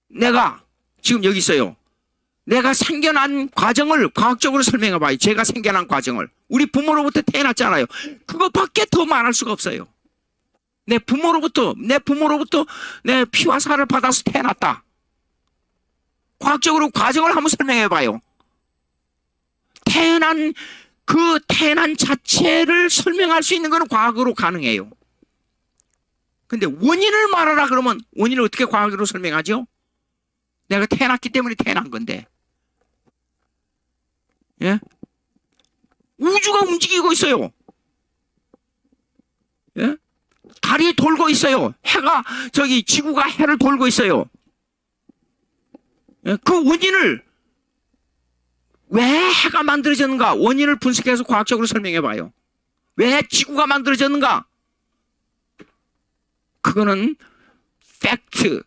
내가 지금 여기 있어요. 내가 생겨난 과정을 과학적으로 설명해 봐요. 제가 생겨난 과정을. 우리 부모로부터 태어났잖아요. 그것밖에 더 말할 수가 없어요. 내 부모로부터 내 피와 살을 받아서 태어났다. 과학적으로 과정을 한번 설명해 봐요. 태어난 자체를 설명할 수 있는 것은 과학으로 가능해요. 근데 원인을 말하라 그러면 원인을 어떻게 과학으로 설명하죠? 내가 태어났기 때문에 태어난 건데. 예? 우주가 움직이고 있어요. 예? 달이 돌고 있어요. 지구가 해를 돌고 있어요. 예? 그 원인을 왜 해가 만들어졌는가? 원인을 분석해서 과학적으로 설명해 봐요. 왜 지구가 만들어졌는가? 그거는 팩트,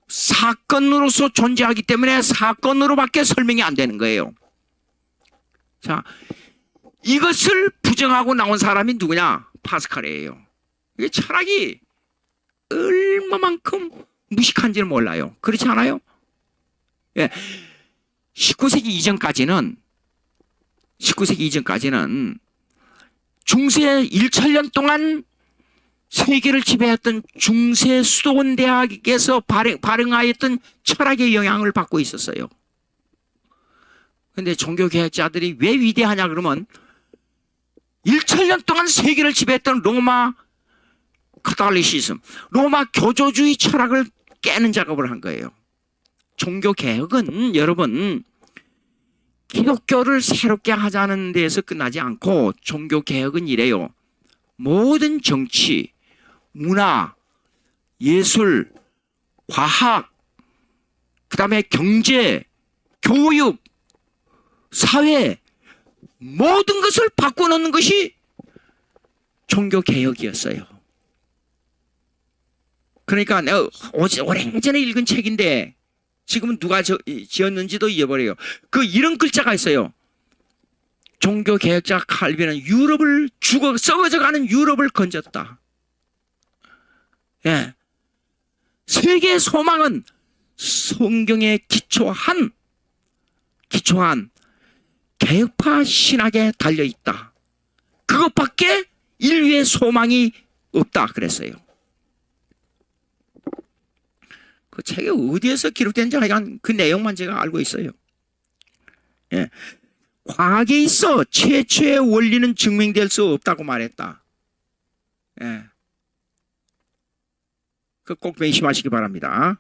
사건으로서 존재하기 때문에 사건으로밖에 설명이 안 되는 거예요. 자, 이것을 부정하고 나온 사람이 누구냐? 파스칼이에요. 이게 철학이 얼마만큼 무식한지를 몰라요. 그렇지 않아요? 예. 19세기 이전까지는 중세 1천년 동안 세계를 지배했던 중세 수도원 대학에서 발행하였던 철학의 영향을 받고 있었어요. 근데 종교개혁자들이 왜 위대하냐 그러면 1천년 동안 세계를 지배했던 로마 카톨리시즘, 로마 교조주의 철학을 깨는 작업을 한 거예요. 종교개혁은 여러분 기독교를 새롭게 하자는 데에서 끝나지 않고 종교개혁은 이래요. 모든 정치, 문화, 예술, 과학, 그 다음에 경제, 교육, 사회 모든 것을 바꿔놓는 것이 종교개혁이었어요. 그러니까 내가 오래전에 읽은 책인데 지금은 누가 지었는지도 잊어버려요. 이런 글자가 있어요. 종교개혁자 칼빈은 유럽을 썩어져가는 유럽을 건졌다. 예. 세계의 소망은 성경에 기초한 개혁파 신학에 달려있다. 그것밖에 인류의 소망이 없다 그랬어요. 그 책이 어디에서 기록된지 하여간 그 내용만 제가 알고 있어요. 예. 과학에 있어 최초의 원리는 증명될 수 없다고 말했다. 예. 꼭 명심하시기 바랍니다.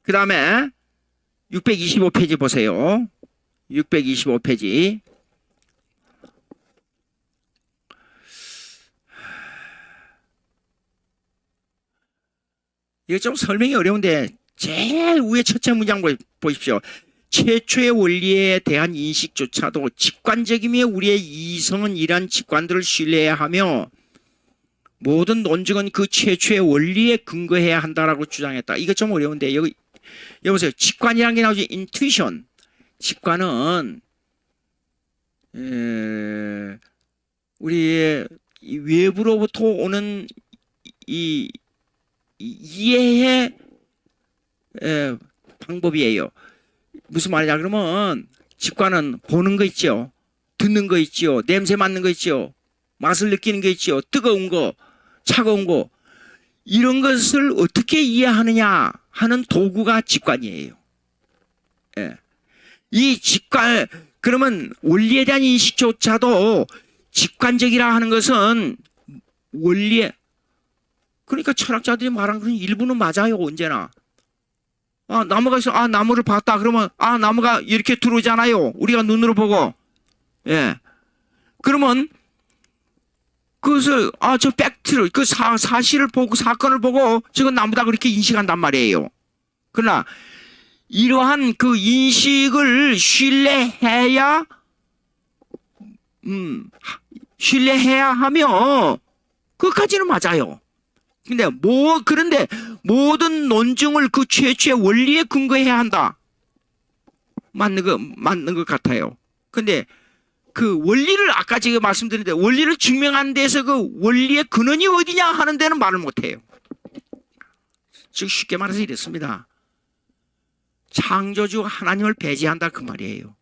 그 다음에 625페이지 보세요. 625페이지. 이거 좀 설명이 어려운데 제일 위에 첫째 문장 보십시오. 최초의 원리에 대한 인식조차도 직관적이며 우리의 이성은 이러한 직관들을 신뢰해야 하며 모든 논증은 그 최초의 원리에 근거해야 한다라고 주장했다. 이거 좀 어려운데 여기 보세요. 직관이라는 게 나오지. intuition. 직관은 우리의 외부로부터 오는 이 이해의 방법이에요. 무슨 말이냐 그러면 직관은 보는 거 있죠. 듣는 거 있죠. 냄새 맡는 거 있죠. 맛을 느끼는 거 있죠. 뜨거운 거, 차가운 거. 이런 것을 어떻게 이해하느냐 하는 도구가 직관이에요. 예. 이 직관, 그러면 원리에 대한 인식조차도 직관적이라 하는 것은 원리에, 그러니까 철학자들이 말하는 것은 일부는 맞아요. 언제나. 나무가 있어. 나무를 봤다. 그러면, 나무가 이렇게 들어오잖아요. 우리가 눈으로 보고. 예. 그러면, 그것을, 저 팩트를, 그 사실을 보고, 사건을 보고, 저건 나무다. 그렇게 인식한단 말이에요. 그러나, 이러한 그 인식을 신뢰해야 하며, 그것까지는 맞아요. 그런데 모든 논증을 그 최초의 원리에 근거해야 한다. 맞는 것 같아요. 근데 그 원리를 아까 제가 말씀드렸는데 원리를 증명하는 데서 그 원리의 근원이 어디냐 하는 데는 말을 못해요. 즉 쉽게 말해서 이랬습니다. 창조주 하나님을 배제한다 그 말이에요.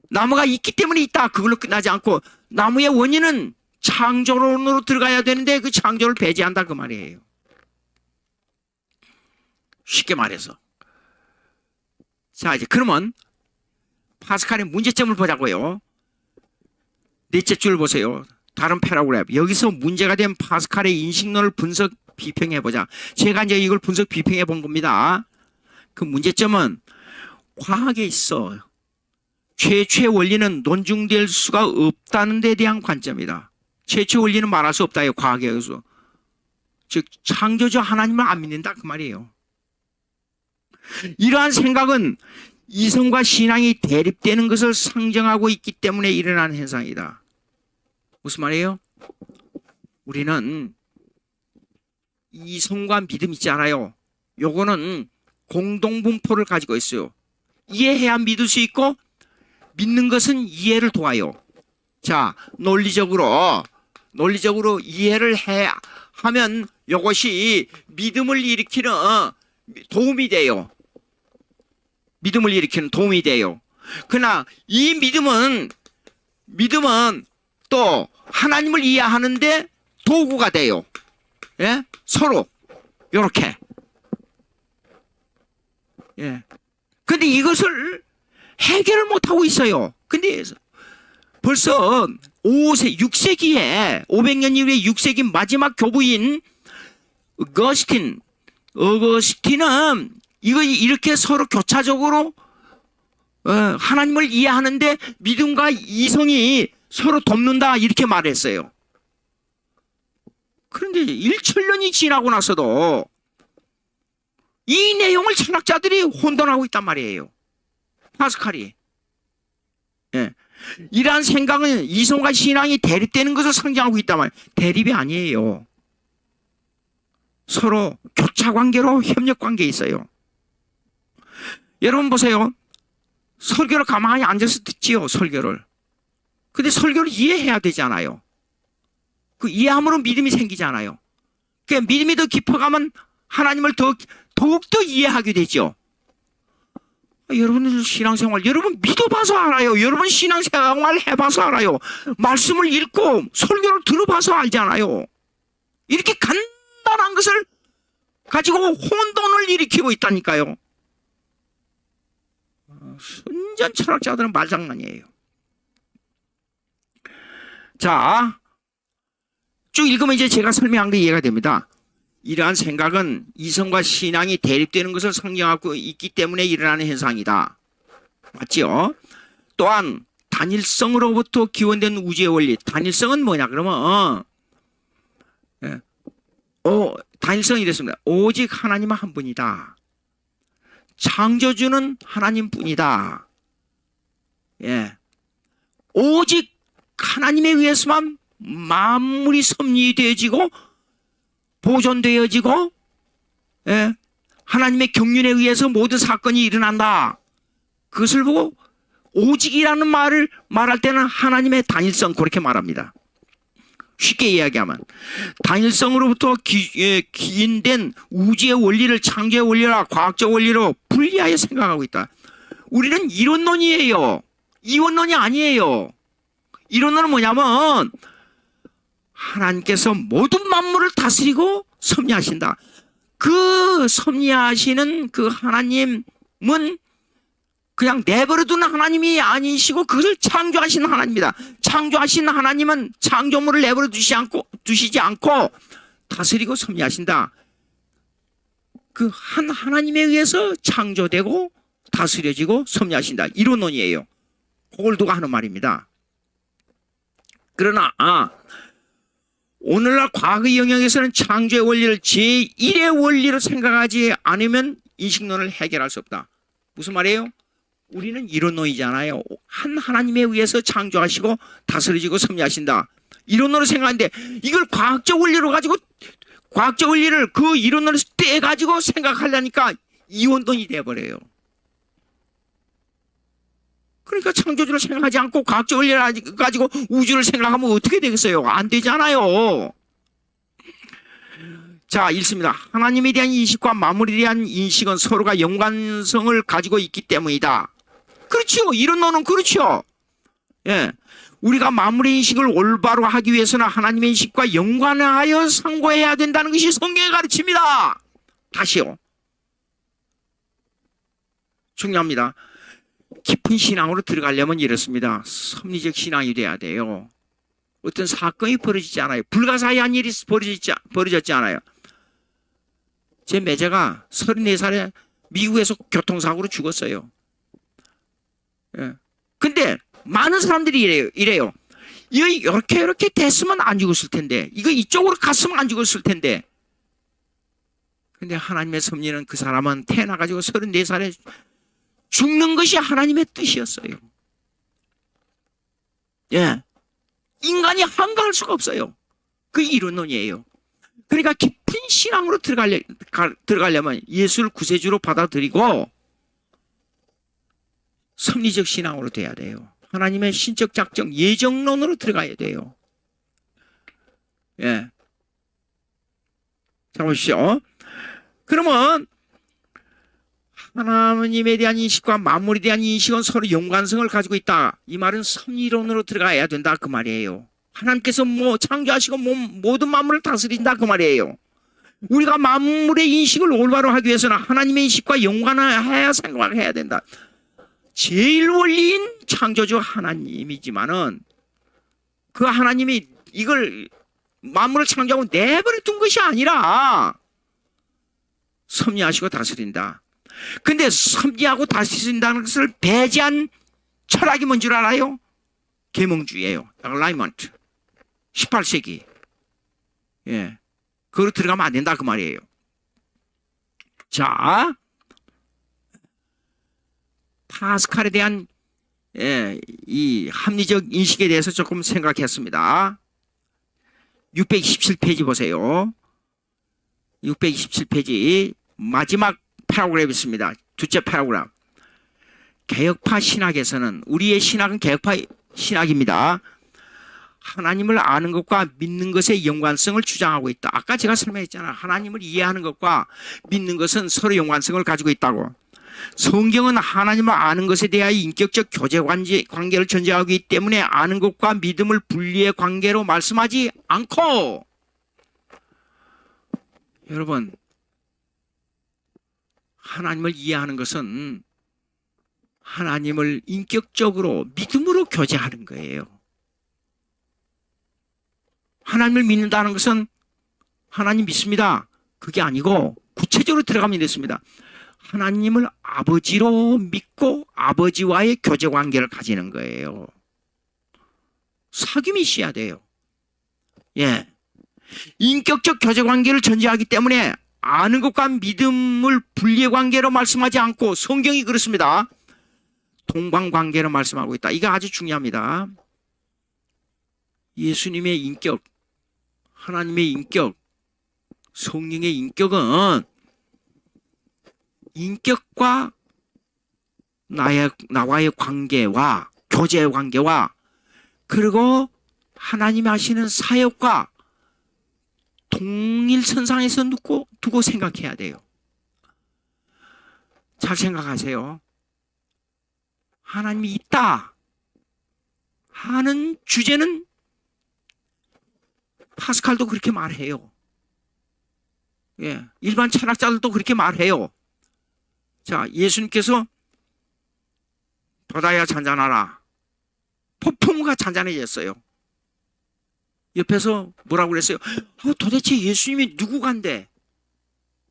나무가 있기 때문에 있다. 그걸로 끝나지 않고 나무의 원인은 창조론으로 들어가야 되는데 그 창조를 배제한다 그 말이에요. 쉽게 말해서. 자, 이제 그러면 파스칼의 문제점을 보자고요. 넷째 줄 보세요. 다른 패러그래프. 여기서 문제가 된 파스칼의 인식론을 분석 비평해 보자. 제가 이제 이걸 분석 비평해 본 겁니다. 그 문제점은 과학에 있어 최초의 원리는 논증될 수가 없다는 데 대한 관점이다. 최초 원리는 말할 수 없다. 과학에 의해서. 즉 창조주 하나님을 안 믿는다 그 말이에요. 이러한 생각은 이성과 신앙이 대립되는 것을 상정하고 있기 때문에 일어나는 현상이다. 무슨 말이에요? 우리는 이성과 믿음 있잖아요. 요거는 공동분포를 가지고 있어요. 이해해야 믿을 수 있고 믿는 것은 이해를 도와요. 자, 논리적으로 이해를 하면 이것이 믿음을 일으키는 도움이 돼요. 믿음을 일으키는 도움이 돼요. 그러나 이 믿음은 또 하나님을 이해하는데 도구가 돼요. 예? 서로 이렇게. 예. 근데 이것을 해결을 못 하고 있어요. 근데 벌써 6세기에 500년 이후에 6세기 마지막 교부인 어거스틴은 이거 이렇게 서로 교차적으로 하나님을 이해하는데 믿음과 이성이 서로 돕는다 이렇게 말했어요. 그런데 1천년이 지나고 나서도 이 내용을 철학자들이 혼돈하고 있단 말이에요. 파스칼이. 예. 이러한 생각은 이성과 신앙이 대립되는 것을 상징하고 있단 말이에요. 대립이 아니에요. 서로 교차관계로 협력관계에 있어요. 여러분 보세요. 설교를 가만히 앉아서 듣지요. 설교를. 근데 설교를 이해해야 되잖아요. 그 이해함으로 믿음이 생기잖아요. 그러니까 믿음이 더 깊어가면 하나님을 더욱더 이해하게 되죠. 여러분 신앙생활 여러분 믿어봐서 알아요. 여러분 신앙생활 해봐서 알아요. 말씀을 읽고 설교를 들어봐서 알잖아요. 이렇게 간단한 것을 가지고 혼돈을 일으키고 있다니까요. 순전 철학자들은 말장난이에요. 자, 쭉 읽으면 이제 제가 설명한 게 이해가 됩니다. 이러한 생각은 이성과 신앙이 대립되는 것을 상징하고 있기 때문에 일어나는 현상이다. 맞죠? 또한 단일성으로부터 기원된 우주의 원리. 단일성은 뭐냐 그러면 단일성이 이랬습니다. 오직 하나님은 한 분이다. 창조주는 하나님뿐이다. 예. 오직 하나님에 의해서만 만물이 섭리되어지고 보존되어지고, 예. 하나님의 경륜에 의해서 모든 사건이 일어난다. 그것을 보고 오직이라는 말을 말할 때는 하나님의 단일성, 그렇게 말합니다. 쉽게 이야기하면 단일성으로부터 기인된 우주의 원리를 창조의 원리라 과학적 원리로 분리하여 생각하고 있다. 우리는 이론론이에요. 이원론이 아니에요. 이론론은 뭐냐면 하나님께서 모든 만물을 다스리고 섭리하신다. 그 섭리하시는 그 하나님은 그냥 내버려두는 하나님이 아니시고 그것을 창조하신 하나님입니다. 창조하신 하나님은 창조물을 내버려 두시지 않고 다스리고 섭리하신다. 그 한 하나님에 의해서 창조되고 다스려지고 섭리하신다. 이론론이에요. 그걸 두고 하는 말입니다. 그러나 오늘날 과학의 영역에서는 창조의 원리를 제1의 원리로 생각하지 않으면 인식론을 해결할 수 없다. 무슨 말이에요? 우리는 이론론이잖아요. 한 하나님에 의해서 창조하시고 다스려지고 섭리하신다. 이론론으로 생각하는데 이걸 과학적 원리로 가지고 과학적 원리를 그 이론론에서 떼가지고 생각하려니까 이원론이 돼버려요. 그러니까 창조주를 생각하지 않고 과학적 원리를 가지고 우주를 생각하면 어떻게 되겠어요? 안 되잖아요. 자, 읽습니다. 하나님에 대한 인식과 만물에 대한 인식은 서로가 연관성을 가지고 있기 때문이다. 그렇죠. 이론론은 그렇죠. 예. 우리가 만물의 인식을 올바로 하기 위해서는 하나님의 인식과 연관하여 상고해야 된다는 것이 성경의 가르침이다. 다시요. 중요합니다. 깊은 신앙으로 들어가려면 이렇습니다. 섭리적 신앙이 돼야 돼요. 어떤 사건이 벌어지지 않아요. 불가사의한 일이 벌어졌지 않아요. 제 매제가 34살에 미국에서 교통사고로 죽었어요. 예. 근데 많은 사람들이 이래요. 이렇게 됐으면 안 죽었을 텐데, 이거 이쪽으로 갔으면 안 죽었을 텐데. 근데 하나님의 섭리는 그 사람은 태어나가지고 34살에 죽는 것이 하나님의 뜻이었어요. 예. 인간이 한가할 수가 없어요. 그 이론론이에요. 그러니까 깊은 신앙으로 들어가려면 예수를 구세주로 받아들이고 섭리적 신앙으로 돼야 돼요. 하나님의 신적 작정, 예정론으로 들어가야 돼요. 예. 자, 보십시오. 그러면 하나님에 대한 인식과 만물에 대한 인식은 서로 연관성을 가지고 있다. 이 말은 섭리론으로 들어가야 된다. 그 말이에요. 하나님께서 창조하시고 모든 만물을 다스린다. 그 말이에요. 우리가 만물의 인식을 올바로 하기 위해서는 하나님의 인식과 연관하여 생각을 해야 된다. 제일 원리인 창조주 하나님이지만은 그 하나님이 이걸 만물을 창조하고 내버려 둔 것이 아니라 섭리하시고 다스린다. 근데 섭리하고 다스린다는 것을 배제한 철학이 뭔 줄 알아요? 계몽주의예요. 라이먼트. 18세기. 예. 그걸 들어가면 안 된다 그 말이에요. 자, 파스칼에 대한 이 합리적 인식에 대해서 조금 생각했습니다. 627페이지 보세요. 627페이지 마지막 패러그래프 있습니다. 둘째 패러그래프. 개혁파 신학에서는 우리의 신학은 개혁파 신학입니다. 하나님을 아는 것과 믿는 것의 연관성을 주장하고 있다. 아까 제가 설명했잖아요. 하나님을 이해하는 것과 믿는 것은 서로 연관성을 가지고 있다고. 성경은 하나님을 아는 것에 대하여 인격적 교제 관계를 전제하기 때문에 아는 것과 믿음을 분리의 관계로 말씀하지 않고, 여러분, 하나님을 이해하는 것은 하나님을 인격적으로 믿음으로 교제하는 거예요. 하나님을 믿는다는 것은 하나님 믿습니다. 그게 아니고 구체적으로 들어가면 이렇습니다. 하나님을 아버지로 믿고 아버지와의 교제 관계를 가지는 거예요. 사귐이 있어야 돼요. 예. 인격적 교제 관계를 전제하기 때문에 아는 것과 믿음을 분리의 관계로 말씀하지 않고 성경이 그렇습니다. 동반관계로 말씀하고 있다. 이게 아주 중요합니다. 예수님의 인격, 하나님의 인격, 성령의 인격은 인격과 나와의 관계와 교제의 관계와 그리고 하나님이 하시는 사역과 동일선상에서 두고 생각해야 돼요. 잘 생각하세요. 하나님이 있다 하는 주제는 파스칼도 그렇게 말해요. 예, 일반 철학자들도 그렇게 말해요. 자, 예수님께서 바다야 잔잔하라. 폭풍우가 잔잔해졌어요. 옆에서 뭐라고 그랬어요? 도대체 예수님이 누구간데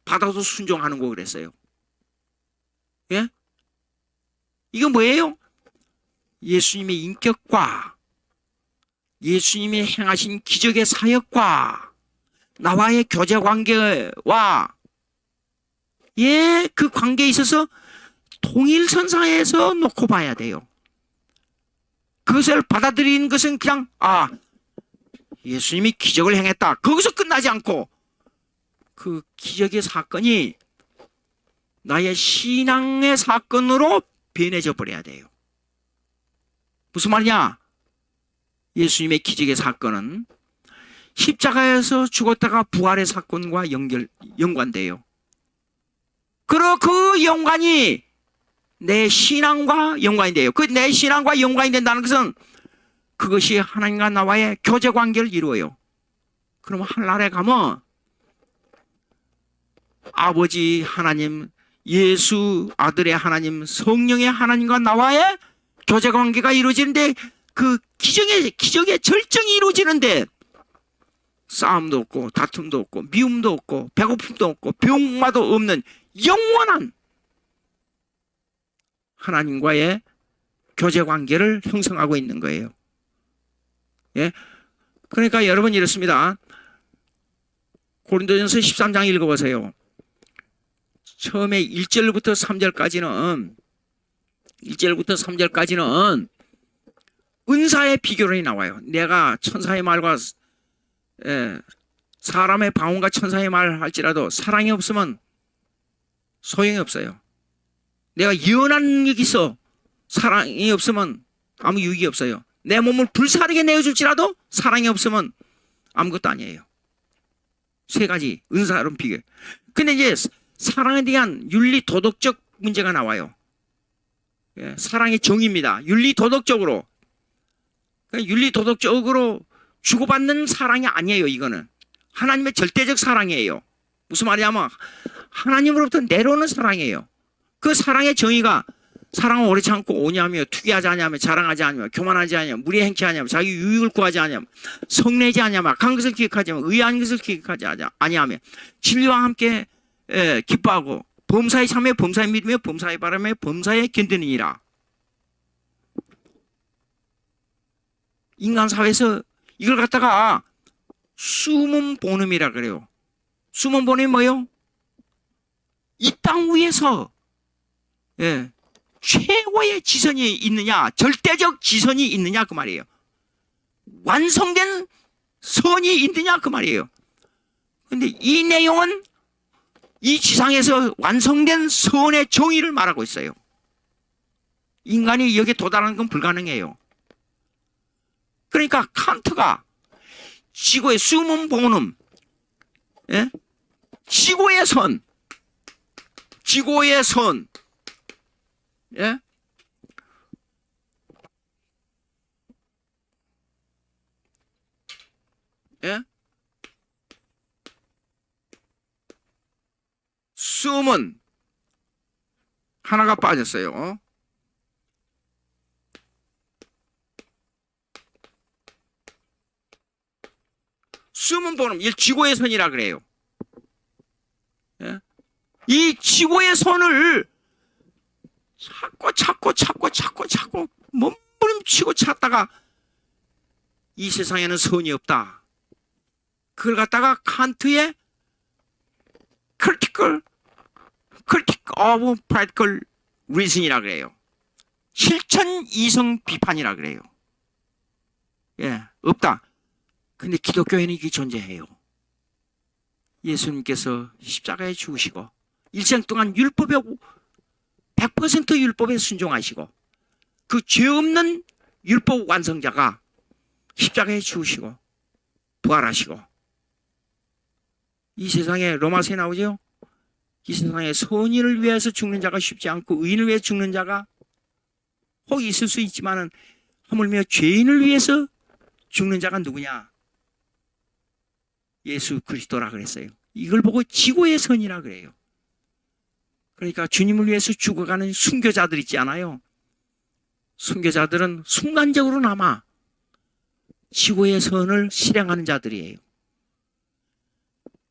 바다도 순종하는 거 그랬어요. 예? 이거 뭐예요? 예수님의 인격과 예수님이 행하신 기적의 사역과 나와의 교제 관계와 그 관계에 있어서 동일선상에서 놓고 봐야 돼요. 그것을 받아들이는 것은 그냥 예수님이 기적을 행했다. 거기서 끝나지 않고 그 기적의 사건이 나의 신앙의 사건으로 변해져 버려야 돼요. 무슨 말이냐? 예수님의 기적의 사건은 십자가에서 죽었다가 부활의 사건과 연관돼요. 그리고 그 연관이 내 신앙과 연관이 돼요. 그 내 신앙과 연관이 된다는 것은 그것이 하나님과 나와의 교제 관계를 이루어요. 그럼 하늘나라에 가면 아버지 하나님, 예수 아들의 하나님, 성령의 하나님과 나와의 교제 관계가 이루어지는데 그 기적의 절정이 이루어지는데 싸움도 없고 다툼도 없고 미움도 없고 배고픔도 없고 병마도 없는 영원한 하나님과의 교제 관계를 형성하고 있는 거예요. 예? 그러니까 여러분 이렇습니다. 고린도전서 13장 읽어보세요. 처음에 1절부터 3절까지는 은사의 비교론이 나와요. 내가 천사의 말과 사람의 방언과 천사의 말을 할지라도 사랑이 없으면 소용이 없어요. 내가 예언한 능력이 있어 사랑이 없으면 아무 유익이 없어요. 내 몸을 불사르게 내어줄지라도 사랑이 없으면 아무것도 아니에요. 세 가지 은사론 비교. 근데 이제 사랑에 대한 윤리 도덕적 문제가 나와요. 예, 사랑의 정의입니다. 윤리 도덕적으로 주고받는 사랑이 아니에요. 이거는 하나님의 절대적 사랑이에요. 무슨 말이냐면 하나님으로부터 내려오는 사랑이에요. 그 사랑의 정의가 사랑은 오래 참고 오냐며 투기하지 않냐며 자랑하지 않냐며 교만하지 않냐며 무리 행치하지 않냐며 자기 유익을 구하지 않냐며 성내지 않냐며 악한 것을 기획하지 않냐며 의아한 것을 기획하지 아니하며 진리와 함께 기뻐하고 범사에 참여 범사에 믿으며 범사에 바라며 범사에 견디느니라. 인간 사회에서 이걸 갖다가 숨은 본음이라 그래요. 숨은 본음이 뭐예요? 이 땅 위에서 최고의 지선이 있느냐, 절대적 지선이 있느냐 그 말이에요. 완성된 선이 있느냐 그 말이에요. 근데 이 내용은 이 지상에서 완성된 선의 정의를 말하고 있어요. 인간이 여기에 도달하는 건 불가능해요. 그러니까 칸트가 지구의 숨은 본음, 지구의 선, 예? 예? 숨은 하나가 빠졌어요. 숨은 본음, 이 지구의 선이라 그래요. 예? 이 지구의 선을 찾고 몸부림치고 찾다가 이 세상에는 선이 없다. 그걸 갖다가 칸트의 critical of practical reason이라 그래요. 실천 이성 비판이라 그래요. 예, 없다. 근데 기독교에는 이게 존재해요. 예수님께서 십자가에 죽으시고 일생 동안 율법에 100% 율법에 순종하시고 그 죄 없는 율법 완성자가 십자가에 죽으시고 부활하시고 이 세상에 로마서에 나오죠. 이 세상에 선인을 위해서 죽는 자가 쉽지 않고 의인을 위해 죽는 자가 혹 있을 수 있지만은 하물며 죄인을 위해서 죽는 자가 누구냐? 예수 그리스도라 그랬어요. 이걸 보고 지고의 선이라 그래요. 그러니까 주님을 위해서 죽어가는 순교자들 있지 않아요? 순교자들은 순간적으로나마 지고의 선을 실행하는 자들이에요.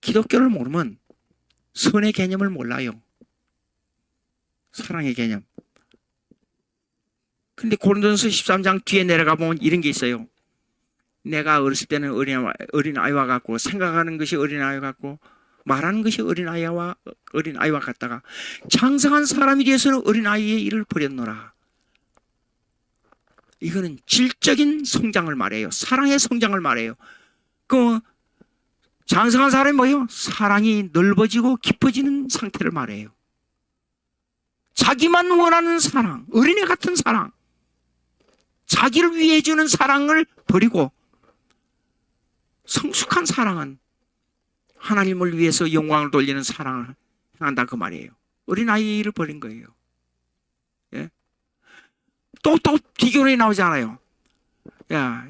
기독교를 모르면 선의 개념을 몰라요. 사랑의 개념. 근데 고린도전서 13장 뒤에 내려가 보면 이런 게 있어요. 내가 어렸을 때는 어린아이와 같고 생각하는 것이 어린아이와 같고 말하는 것이 어린아이와 같다가 장성한 사람이 되어서는 어린아이의 일을 버렸노라. 이거는 질적인 성장을 말해요. 사랑의 성장을 말해요. 그 장성한 사람이 뭐예요? 사랑이 넓어지고 깊어지는 상태를 말해요. 자기만 원하는 사랑, 어린애 같은 사랑, 자기를 위해 주는 사랑을 버리고 성숙한 사랑은 하나님을 위해서 영광을 돌리는 사랑을 행한다 그 말이에요. 어린아이를 버린 거예요. 예? 또 비교론이 나오잖아요. 야,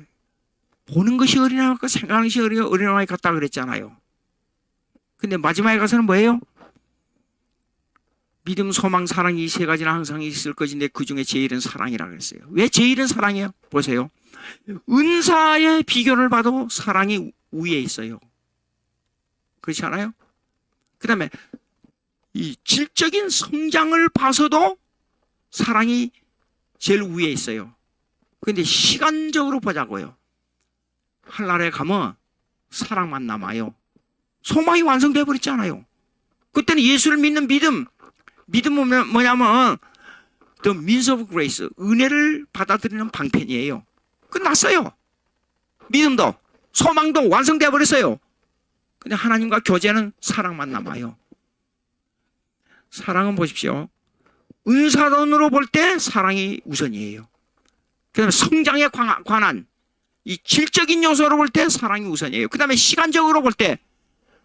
보는 것이 어린아이 같고 생각하는 것이 어린아이 같다 그랬잖아요. 근데 마지막에 가서는 뭐예요? 믿음, 소망, 사랑 이 세 가지는 항상 있을 것인데 그 중에 제일은 사랑이라고 그랬어요. 왜 제일은 사랑이에요? 보세요. 은사의 비교를 봐도 사랑이 우위에 있어요. 그렇지 않아요? 그 다음에 이 질적인 성장을 봐서도 사랑이 제일 위에 있어요. 그런데 시간적으로 보자고요. 한나라에 가면 사랑만 남아요. 소망이 완성되어 버렸잖아요. 그때는 예수를 믿는 믿음은 뭐냐면 The means of grace, 은혜를 받아들이는 방편이에요. 끝났어요. 믿음도 소망도 완성되어 버렸어요. 근데 하나님과 교제는 사랑만 남아요. 사랑은 보십시오. 은사론으로 볼 때 사랑이 우선이에요. 그 다음에 성장에 관한 이 질적인 요소로 볼 때 사랑이 우선이에요. 그 다음에 시간적으로 볼 때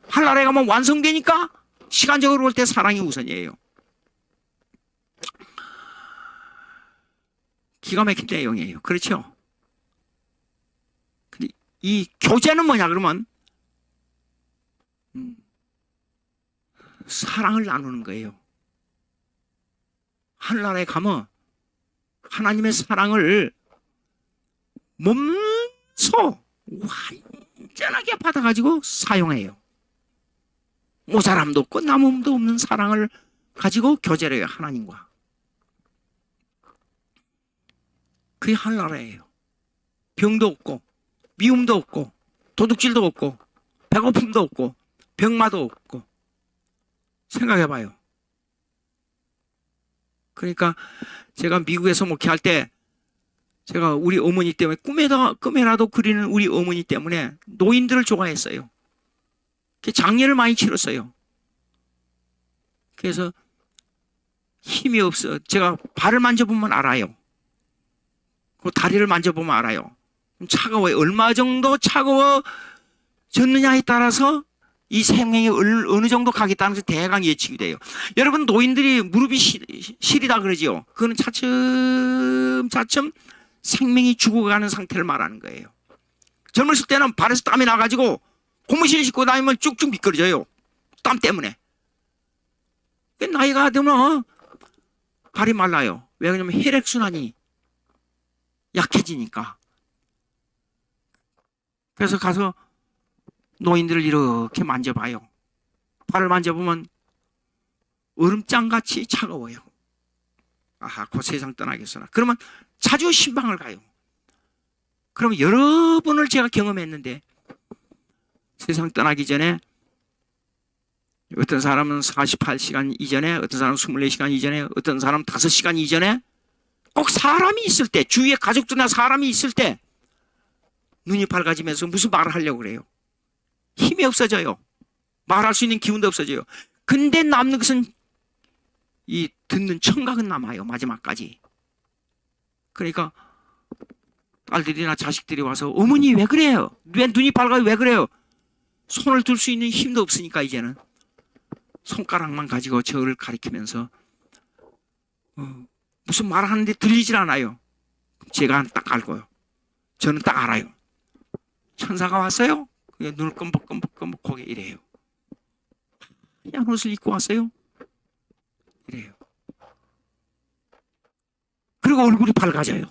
한나라에 가면 완성되니까 시간적으로 볼 때 사랑이 우선이에요. 기가 막힌 내용이에요. 그렇죠? 근데 이 교제는 뭐냐 그러면 사랑을 나누는 거예요. 하늘나라에 가면 하나님의 사랑을 몸소 완전하게 받아가지고 사용해요. 모자람도 없고 남음도 없는 사랑을 가지고 교제를 해요. 하나님과. 그게 하늘나라예요. 병도 없고 미움도 없고 도둑질도 없고 배고픔도 없고 병마도 없고. 생각해봐요. 그러니까 제가 미국에서 목회할 때 제가 우리 어머니 때문에 꿈에라도 그리는 우리 어머니 때문에 노인들을 좋아했어요. 장례를 많이 치렀어요. 그래서 힘이 없어. 제가 발을 만져보면 알아요. 그 다리를 만져보면 알아요. 차가워요. 얼마 정도 차가워졌느냐에 따라서 이 생명이 어느 정도 가겠다는 것이 대강 예측이 돼요. 여러분 노인들이 무릎이 시리다 그러지요. 그거는 차츰 생명이 죽어가는 상태를 말하는 거예요. 젊었을 때는 발에서 땀이 나가지고 고무신 신고 다니면 쭉쭉 미끄러져요. 땀 때문에. 나이가 들면 발이 말라요. 왜 그러냐면 혈액순환이 약해지니까. 그래서 가서 노인들을 이렇게 만져봐요. 발을 만져보면 얼음장같이 차가워요. 아하, 그 세상 떠나겠구나. 그러면 자주 신방을 가요. 그러면 여러 번을 제가 경험했는데 세상 떠나기 전에 어떤 사람은 48시간 이전에, 어떤 사람은 24시간 이전에, 어떤 사람은 5시간 이전에 꼭 사람이 있을 때, 주위에 가족들이나 사람이 있을 때 눈이 밝아지면서 무슨 말을 하려고 그래요. 힘이 없어져요. 말할 수 있는 기운도 없어져요. 근데 남는 것은 이 듣는 청각은 남아요. 마지막까지. 그러니까 딸들이나 자식들이 와서 어머니 왜 그래요? 왜 눈이 밝아요? 왜 그래요? 손을 들 수 있는 힘도 없으니까 이제는 손가락만 가지고 저를 가리키면서 무슨 말하는데 들리질 않아요. 제가 딱 알고요. 저는 딱 알아요. 천사가 왔어요? 눈을 끔벅끔벅끔벅 고개 이래요. 하얀 옷을 입고 왔어요? 이래요. 그리고 얼굴이 밝아져요.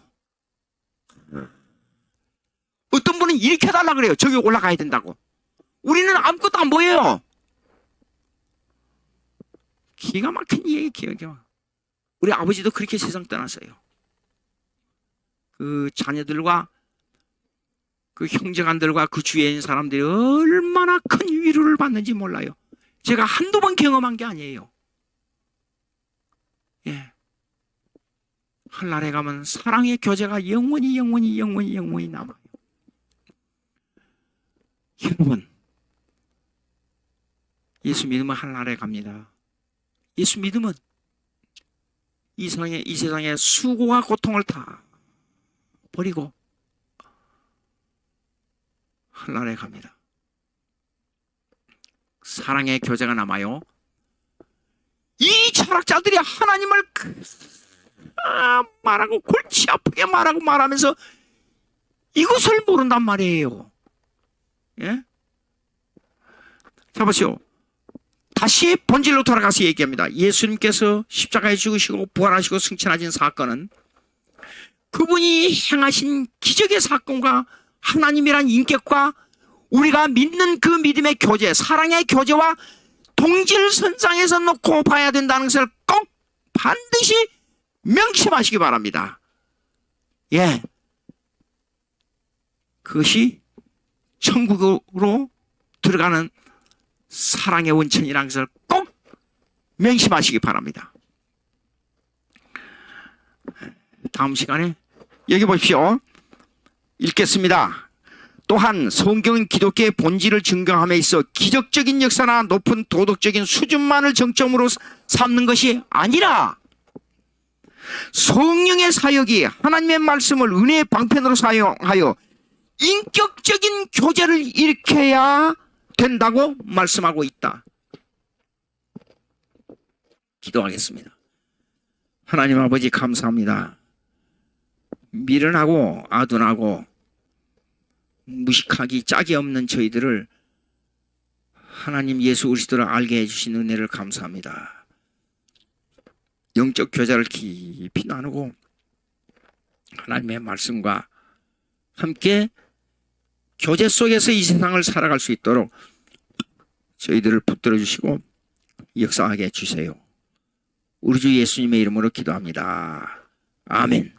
어떤 분은 이렇게 해달라 그래요. 저기 올라가야 된다고. 우리는 아무것도 안 보여요. 기가 막힌 얘기예요. 우리 아버지도 그렇게 세상 떠났어요. 그 자녀들과 그 형제간들과 그 주위에 있는 사람들이 얼마나 큰 위로를 받는지 몰라요. 제가 한두 번 경험한 게 아니에요. 예. 하늘나라에 가면 사랑의 교제가 영원히 남아요. 여러분, 예수 믿으면 하늘나라에 갑니다. 예수 믿으면 이 세상에 수고와 고통을 다 버리고 하늘나라에 갑니다. 사랑의 교제가 남아요. 이 철학자들이 하나님을 말하고 골치 아프게 말하면서 이것을 모른단 말이에요. 예? 자 보시오. 다시 본질로 돌아가서 얘기합니다. 예수님께서 십자가에 죽으시고 부활하시고 승천하신 사건은 그분이 행하신 기적의 사건과 하나님이란 인격과 우리가 믿는 그 믿음의 교제, 사랑의 교제와 동질선상에서 놓고 봐야 된다는 것을 꼭 반드시 명심하시기 바랍니다. 예. 그것이 천국으로 들어가는 사랑의 원천이라는 것을 꼭 명심하시기 바랍니다. 다음 시간에 여기 보십시오. 읽겠습니다. 또한 성경은 기독교의 본질을 증거함에 있어 기적적인 역사나 높은 도덕적인 수준만을 정점으로 삼는 것이 아니라 성령의 사역이 하나님의 말씀을 은혜의 방편으로 사용하여 인격적인 교제를 일으켜야 된다고 말씀하고 있다. 기도하겠습니다. 하나님 아버지 감사합니다. 미련하고 아둔하고 무식하기 짝이 없는 저희들을 하나님 예수 그리스도를 알게 해주신 은혜를 감사합니다. 영적 교제를 깊이 나누고 하나님의 말씀과 함께 교제 속에서 이 세상을 살아갈 수 있도록 저희들을 붙들어 주시고 역사하게 해주세요. 우리 주 예수님의 이름으로 기도합니다. 아멘.